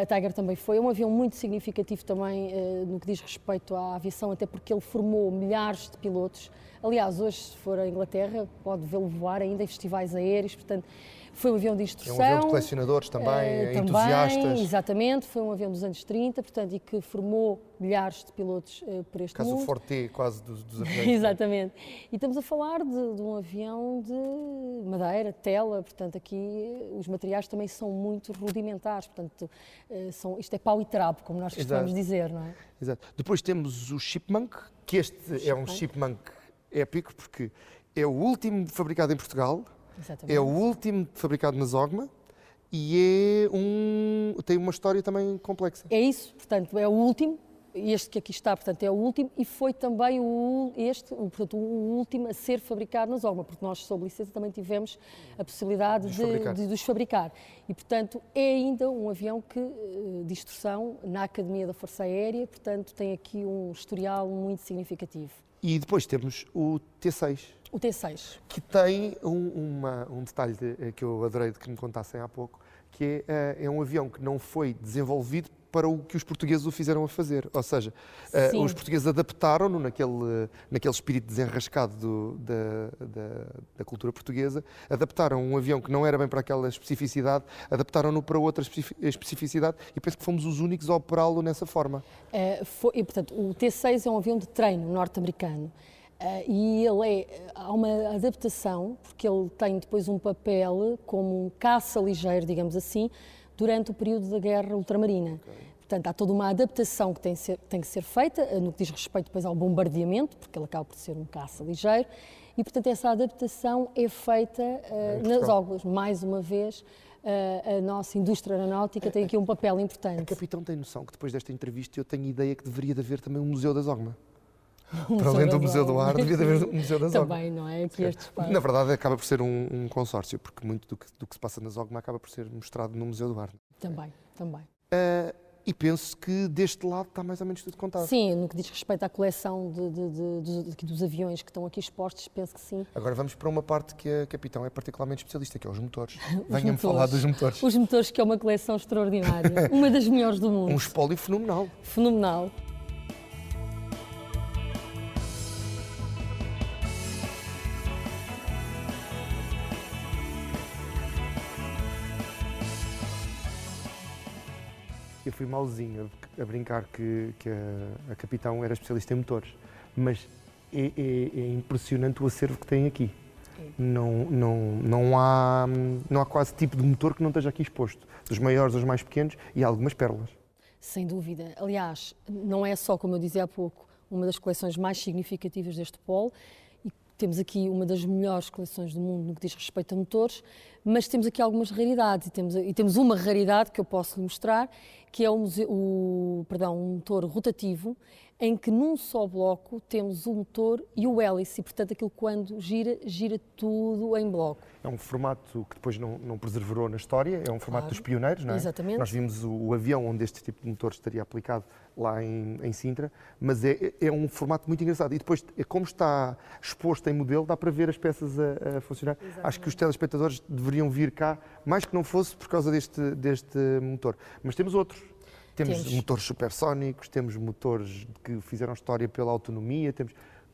A Tiger também foi um avião muito significativo também no que diz respeito à aviação, até porque ele formou milhares de pilotos. Aliás, hoje, se for à Inglaterra, pode vê-lo voar ainda em festivais aéreos, portanto, foi um avião de instrução. É um avião de colecionadores também, entusiastas. Exatamente, foi um avião dos anos 30, portanto, e que formou milhares de pilotos por este mundo. Caso Forte, quase dos aviões. Exatamente. E estamos a falar de um avião de madeira, tela, portanto, aqui os materiais também são muito rudimentares, portanto, isto é pau e trapo, como nós costumamos dizer, não é? Exato. Depois temos o Chipmunk, que este é um Chipmunk épico, porque é o último fabricado em Portugal. Exatamente. É o último fabricado na Zogma e tem uma história também complexa. É isso, portanto, é o último, este que aqui está, portanto, é o último e foi também o último a ser fabricado na Zogma, porque nós, sob licença, também tivemos a possibilidade de os fabricar. E, portanto, é ainda um avião de instrução na Academia da Força Aérea, portanto, tem aqui um historial muito significativo. E depois temos o T6. O T6. Que tem um detalhe que eu adorei de que me contassem há pouco, que é um avião que não foi desenvolvido para o que os portugueses o fizeram a fazer. Ou seja, os portugueses adaptaram-no naquele espírito desenrascado da cultura portuguesa, adaptaram um avião que não era bem para aquela especificidade, adaptaram-no para outra especificidade e penso que fomos os únicos a operá-lo nessa forma. Portanto, o T6 é um avião de treino norte-americano. E há uma adaptação, porque ele tem depois um papel como um caça ligeiro, digamos assim, durante o período da Guerra Ultramarina. Okay. Portanto, há toda uma adaptação que tem que ser feita, no que diz respeito depois ao bombardeamento, porque ele acaba por ser um caça ligeiro, e, portanto, essa adaptação é feita nas Zogmas. Mais uma vez, a nossa indústria aeronáutica tem aqui um papel importante. A capitão tem noção que depois desta entrevista eu tenho ideia que deveria de haver também um museu da Zogma. Para além do Museu do Ar, devia haver um Museu da Zogma. Também, não é? Aqui este espaço. Na verdade, acaba por ser um consórcio, porque muito do que se passa na Zogma acaba por ser mostrado no Museu do Ar. Também. E penso que deste lado está mais ou menos tudo contado. Sim, no que diz respeito à coleção dos aviões que estão aqui expostos, penso que sim. Agora vamos para uma parte que a capitão é particularmente especialista, que é os motores. Venha-me falar dos motores. Os motores, que é uma coleção extraordinária, uma das melhores do mundo. Um espólio fenomenal. Fenomenal. Eu fui mauzinho a brincar que a capitão era especialista em motores, mas é impressionante o acervo que tem aqui. Não há quase tipo de motor que não esteja aqui exposto, dos maiores aos mais pequenos, e há algumas pérolas. Sem dúvida. Aliás, não é só, como eu dizia há pouco, uma das coleções mais significativas deste polo, e temos aqui uma das melhores coleções do mundo no que diz respeito a motores, mas temos aqui algumas raridades, e temos uma raridade que eu posso lhe mostrar, que é um motor rotativo, em que num só bloco temos o motor e o hélice, e portanto aquilo quando gira, gira tudo em bloco. É um formato que depois não perseverou na história, é um formato dos pioneiros, não é? Exatamente. Nós vimos o avião onde este tipo de motor estaria aplicado lá em Sintra, mas é um formato muito engraçado. E depois, como está exposto em modelo, dá para ver as peças a funcionar. Exatamente. Acho que os telespectadores deveriam vir cá, mais que não fosse por causa deste motor. Mas temos outros. Temos motores supersónicos, temos motores que fizeram história pela autonomia,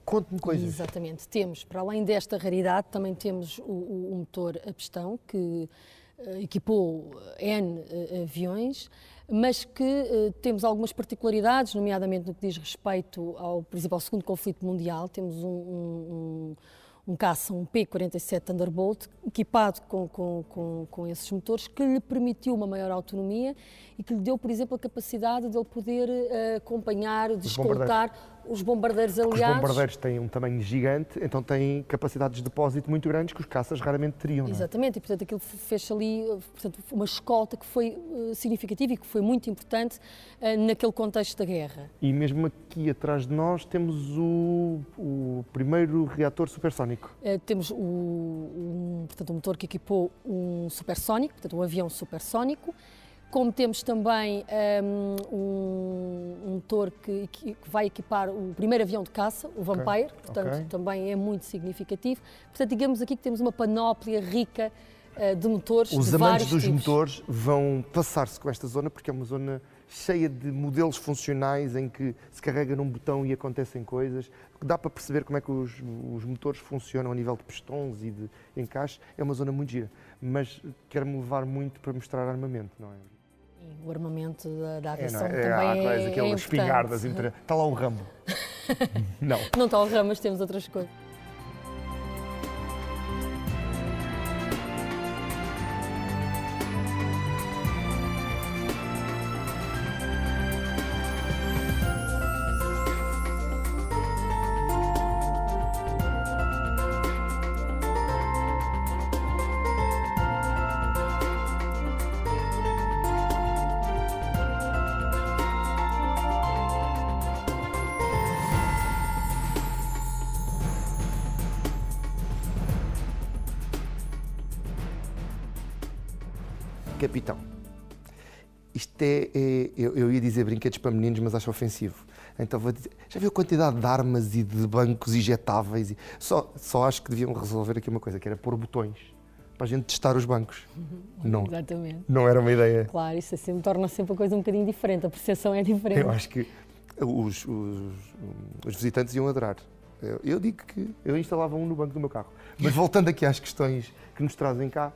Conte-me coisas. Exatamente. Temos, para além desta raridade, também temos o motor a pistão, que equipou N aviões, mas que temos algumas particularidades, nomeadamente no que diz respeito, por exemplo, ao segundo conflito mundial. Temos um caça, um P-47 Thunderbolt, equipado com esses motores, que lhe permitiu uma maior autonomia e que lhe deu, por exemplo, a capacidade de ele poder acompanhar, de escoltar os bombardeiros aliados. Os bombardeiros têm um tamanho gigante, então têm capacidades de depósito muito grandes que os caças raramente teriam. Não é? Exatamente, e portanto aquilo fez ali uma escolta que foi significativa e que foi muito importante naquele contexto da guerra. E mesmo aqui atrás de nós temos o primeiro reator supersónico. Temos portanto, um motor que equipou um supersónico, portanto um avião supersónico. Como temos também um motor que vai equipar o primeiro avião de caça, o Vampire, portanto também é muito significativo. Portanto, digamos aqui que temos uma panóplia rica de motores de vários tipos. Os amantes dos motores vão passar-se com esta zona, porque é uma zona cheia de modelos funcionais em que se carrega num botão e acontecem coisas. Dá para perceber como é que os motores funcionam a nível de pistões e de encaixe. É uma zona muito gira, mas quero-me levar muito para mostrar armamento, não é? O armamento da aviação também é aquelas espingardas. Está lá o Rambo. Não. Não está o Rambo, mas temos outras coisas. Capitão, isto eu ia dizer brinquedos para meninos, mas acho ofensivo. Então vou dizer, já viu a quantidade de armas e de bancos injetáveis? Só acho que deviam resolver aqui uma coisa, que era pôr botões para a gente testar os bancos. Não, exatamente. Não era uma ideia. Claro, isso assim torna sempre a coisa um bocadinho diferente, a percepção é diferente. Eu acho que os visitantes iam adorar. Eu digo que eu instalava um no banco do meu carro. Mas voltando aqui às questões que nos trazem cá,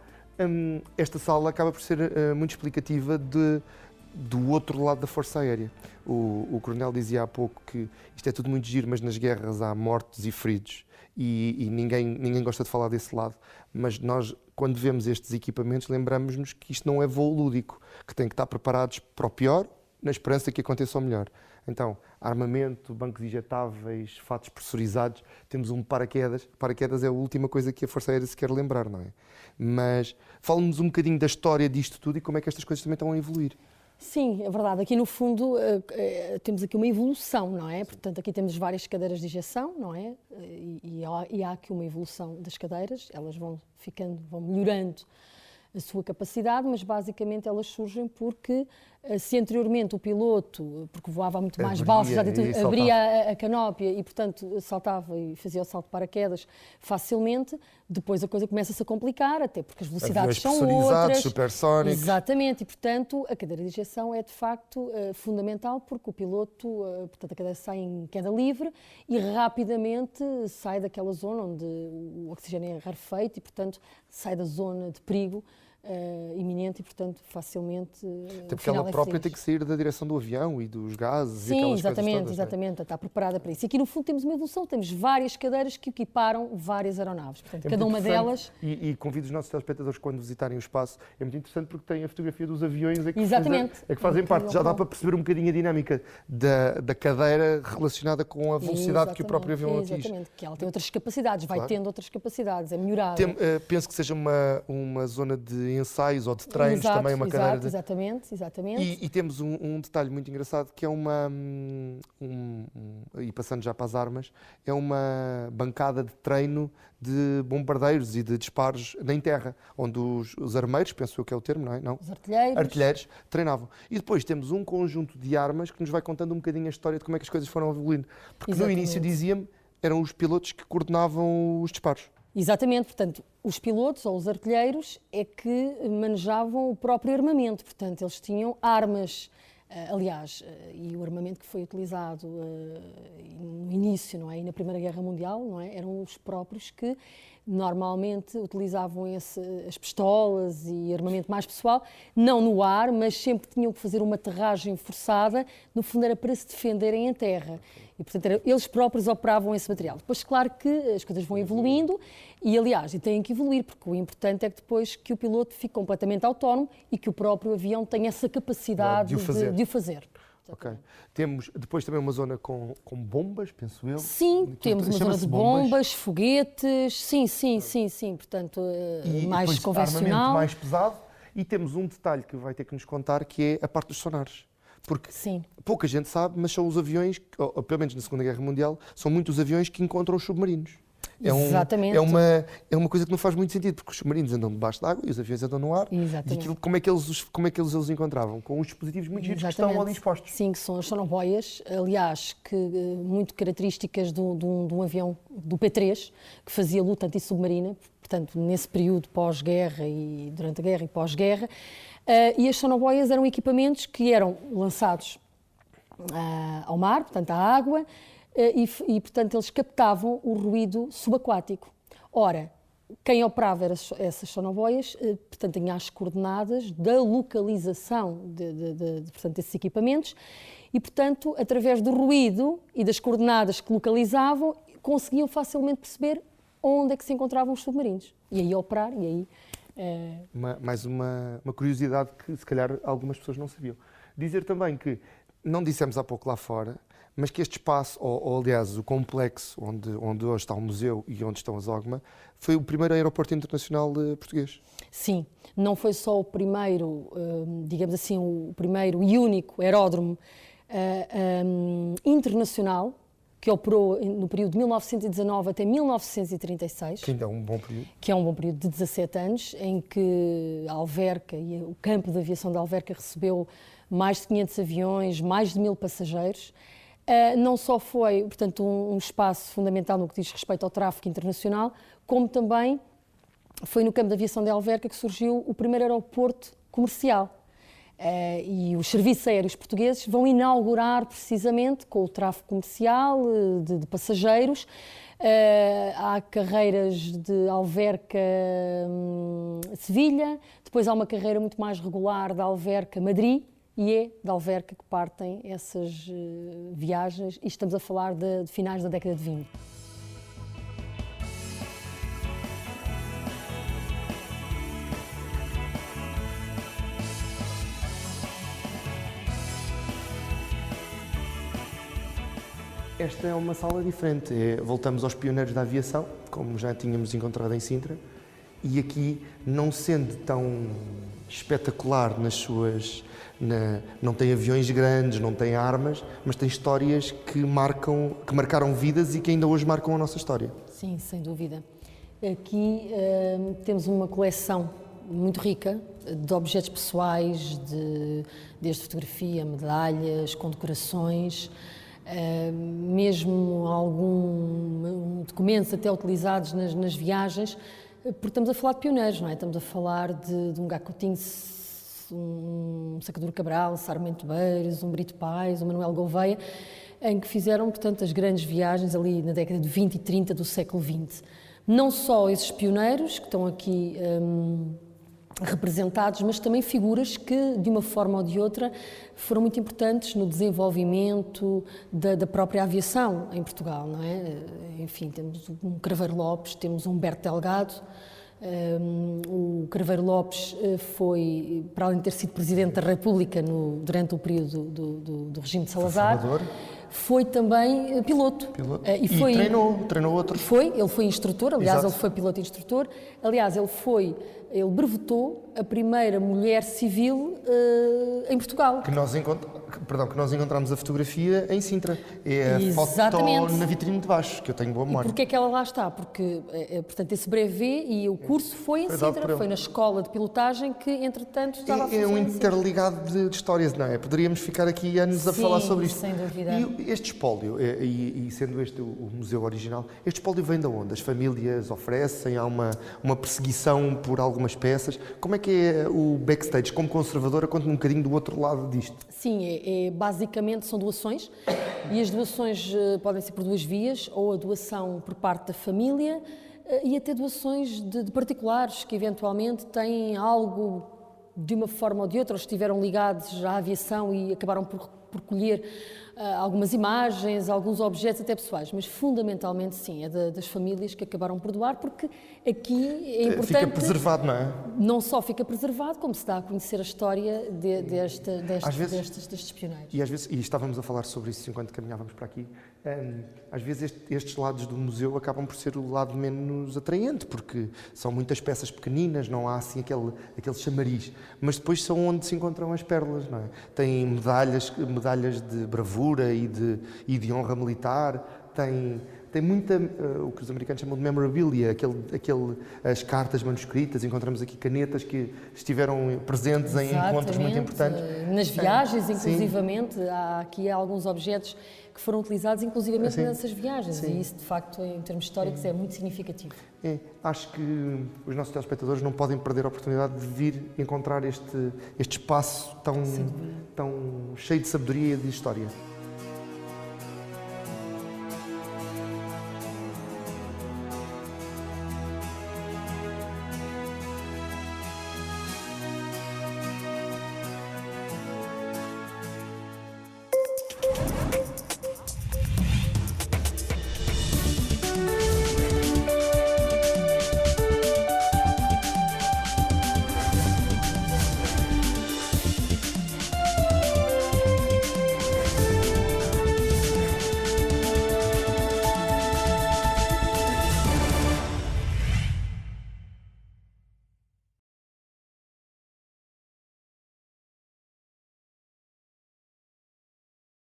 esta sala acaba por ser muito explicativa do outro lado da Força Aérea. O Coronel dizia há pouco que isto é tudo muito giro, mas nas guerras há mortos e feridos e ninguém gosta de falar desse lado. Mas nós, quando vemos estes equipamentos, lembramos-nos que isto não é voo lúdico, que tem que estar preparados para o pior, na esperança que aconteça o melhor. Então, armamento, bancos injetáveis, fatos pressurizados, temos um paraquedas. Paraquedas é a última coisa que a Força Aérea se quer lembrar, não é? Mas fala-nos um bocadinho da história disto tudo e como é que estas coisas também estão a evoluir. Sim, é verdade. Aqui no fundo temos aqui uma evolução, não é? Portanto, aqui temos várias cadeiras de injeção, não é? E há aqui uma evolução das cadeiras, elas vão melhorando a sua capacidade, mas basicamente elas surgem porque se anteriormente o piloto, porque voava muito mais balsas, abria a canópia e, portanto, saltava e fazia o salto de paraquedas facilmente, depois a coisa começa-se a complicar, até porque as velocidades são outras. Supersónicos. Exatamente, e, portanto, a cadeira de injeção é, de facto, fundamental, porque o piloto, portanto, a cadeira sai em queda livre e rapidamente sai daquela zona onde o oxigênio é rarefeito e, portanto, sai da zona de perigo iminente e, portanto, facilmente. Até porque ela própria tem que sair da direção do avião e dos gases e aquelas coisas todas. Exatamente, está preparada para isso. E aqui, no fundo, temos uma evolução, temos várias cadeiras que equiparam várias aeronaves. Portanto, cada uma delas. E convido os nossos telespectadores, quando visitarem o espaço, é muito interessante porque tem a fotografia dos aviões que fazem parte. Já dá para perceber um bocadinho a dinâmica da cadeira relacionada com a velocidade que o próprio avião atinge. Exatamente, que ela tem outras capacidades, vai tendo outras capacidades, é melhorada. Penso que seja uma zona de ensaios ou de treinos, também uma cadeira. Exatamente. E temos um detalhe muito engraçado que é e passando já para as armas, é uma bancada de treino de bombardeiros e de disparos em terra, onde os armeiros, penso eu que é o termo, não é? Não. Os artilheiros treinavam. E depois temos um conjunto de armas que nos vai contando um bocadinho a história de como é que as coisas foram evoluindo. Porque no início, dizia-me, eram os pilotos que coordenavam os disparos. Exatamente, portanto, os pilotos ou os artilheiros é que manejavam o próprio armamento, portanto, eles tinham armas, aliás, e o armamento que foi utilizado no início, não é, e na Primeira Guerra Mundial, não é, eram os próprios que normalmente utilizavam as pistolas e armamento mais pessoal, não no ar, mas sempre tinham que fazer uma aterragem forçada, no fundo era para se defenderem em terra. E, portanto, eles próprios operavam esse material. Depois, claro que as coisas vão evoluindo e, aliás, têm que evoluir, porque o importante é que depois que o piloto fique completamente autónomo e que o próprio avião tenha essa capacidade de o fazer. Ok. Temos depois também uma zona com bombas, penso eu. Sim, temos uma zona de bombas, foguetes, sim, portanto, mais convencional. Armamento mais pesado. E temos um detalhe que vai ter que nos contar, que é a parte dos sonares. Porque pouca gente sabe, mas são os aviões, ou, pelo menos na Segunda Guerra Mundial, são muitos os aviões que encontram os submarinos. Exatamente. É uma coisa que não faz muito sentido, porque os submarinos andam debaixo d'água e os aviões andam no ar. Exatamente. E aquilo, como é que eles os encontravam? Com os dispositivos muito giros que estão ali expostos. Sim, que são as sonoboias, aliás, muito características de um avião do P3, que fazia luta antissubmarina, portanto, nesse período pós-guerra e durante a guerra e pós-guerra. E as sonoboias eram equipamentos que eram lançados ao mar, portanto, à água, e, portanto, eles captavam o ruído subaquático. Ora, quem operava essas sonoboias, portanto, tinha as coordenadas da localização portanto, desses equipamentos e, portanto, através do ruído e das coordenadas que localizavam, conseguiam facilmente perceber onde é que se encontravam os submarinos. E aí operar, e aí... Mais uma curiosidade que, se calhar, algumas pessoas não sabiam. Dizer também que, não dissemos há pouco lá fora, mas que este espaço, ou aliás, o complexo onde hoje está o museu e onde estão as OGMA, foi o primeiro aeroporto internacional português. Sim, não foi só o primeiro, digamos assim, o primeiro e único aeródromo internacional, que operou no período de 1919 até 1936. Que ainda é um bom período. Que é um bom período de 17 anos, em que a Alverca e o campo de aviação da Alverca recebeu mais de 500 aviões, mais de 1000 passageiros. Não só foi, portanto, um espaço fundamental no que diz respeito ao tráfego internacional, como também foi no campo de aviação da Alverca que surgiu o primeiro aeroporto comercial. E os serviços aéreos portugueses vão inaugurar precisamente com o tráfego comercial de passageiros. Há carreiras de Alverca-Sevilha, depois há uma carreira muito mais regular de Alverca-Madrid e é de Alverca que partem essas viagens e estamos a falar de finais da década de 20. Esta é uma sala diferente. Voltamos aos pioneiros da aviação, como já tínhamos encontrado em Sintra, e aqui, não sendo tão espetacular nas suas... não tem aviões grandes, não tem armas, mas tem histórias que marcaram vidas e que ainda hoje marcam a nossa história. Sim, sem dúvida. Aqui temos uma coleção muito rica de objetos pessoais, desde fotografia, medalhas, condecorações, mesmo alguns documentos até utilizados nas viagens, porque estamos a falar de pioneiros, não é? Estamos a falar de um Gacotinho, um Sacadura Cabral, Sarmento Beiras, um Brito Pais, um Manuel Gouveia, em que fizeram, portanto, as grandes viagens ali na década de 20 e 30 do século XX. Não só esses pioneiros que estão aqui representados, mas também figuras que, de uma forma ou de outra, foram muito importantes no desenvolvimento da própria aviação em Portugal, não é? Enfim, temos um Craveiro Lopes, temos um Humberto Delgado. O Craveiro Lopes foi, para além de ter sido Presidente da República durante o período do regime de Salazar, foi também piloto. E treinou outros. Ele foi instrutor, aliás, Exato. ele foi piloto e instrutor. Aliás, ele brevetou a primeira mulher civil em Portugal. Que nós encontramos a fotografia em Sintra. É a Exatamente. foto na vitrine de baixo, que eu tenho boa memória. Porquê é que ela lá está? Porque, portanto, esse brevet e o curso foi em Sintra, foi na escola de pilotagem que, entretanto, estava a funcionar. É um interligado de histórias, não é? Poderíamos ficar aqui anos a falar sobre isto. Sem dúvida. E este espólio, e sendo este o museu original, este espólio vem de onde? As famílias oferecem? Há uma perseguição por algumas peças? Como é que é o backstage? Como conservadora, conta-me um bocadinho do outro lado disto. Sim, basicamente são doações, e as doações podem ser por duas vias, ou a doação por parte da família e até doações de particulares que eventualmente têm algo de uma forma ou de outra, ou estiveram ligados à aviação e acabaram por colher algumas imagens, alguns objetos até pessoais, mas fundamentalmente sim, é das famílias que acabaram por doar, porque aqui é importante... Fica preservado, não é? Não só fica preservado, como se dá a conhecer a história destes pioneiros. E às vezes, e estávamos a falar sobre isso enquanto caminhávamos para aqui, às vezes estes lados do museu acabam por ser o lado menos atraente, porque são muitas peças pequeninas, não há assim aquele chamariz, mas depois são onde se encontram as pérolas, não é? Tem medalhas de bravura e de honra militar, tem muita, o que os americanos chamam de memorabilia, as cartas manuscritas, encontramos aqui canetas que estiveram presentes em encontros muito importantes. Nas viagens, inclusivamente, há aqui alguns objetos que foram utilizados inclusivamente nessas viagens, Sim. e isso, de facto, em termos históricos, é muito significativo. Acho que os nossos telespectadores não podem perder a oportunidade de vir encontrar este espaço tão cheio de sabedoria e de história.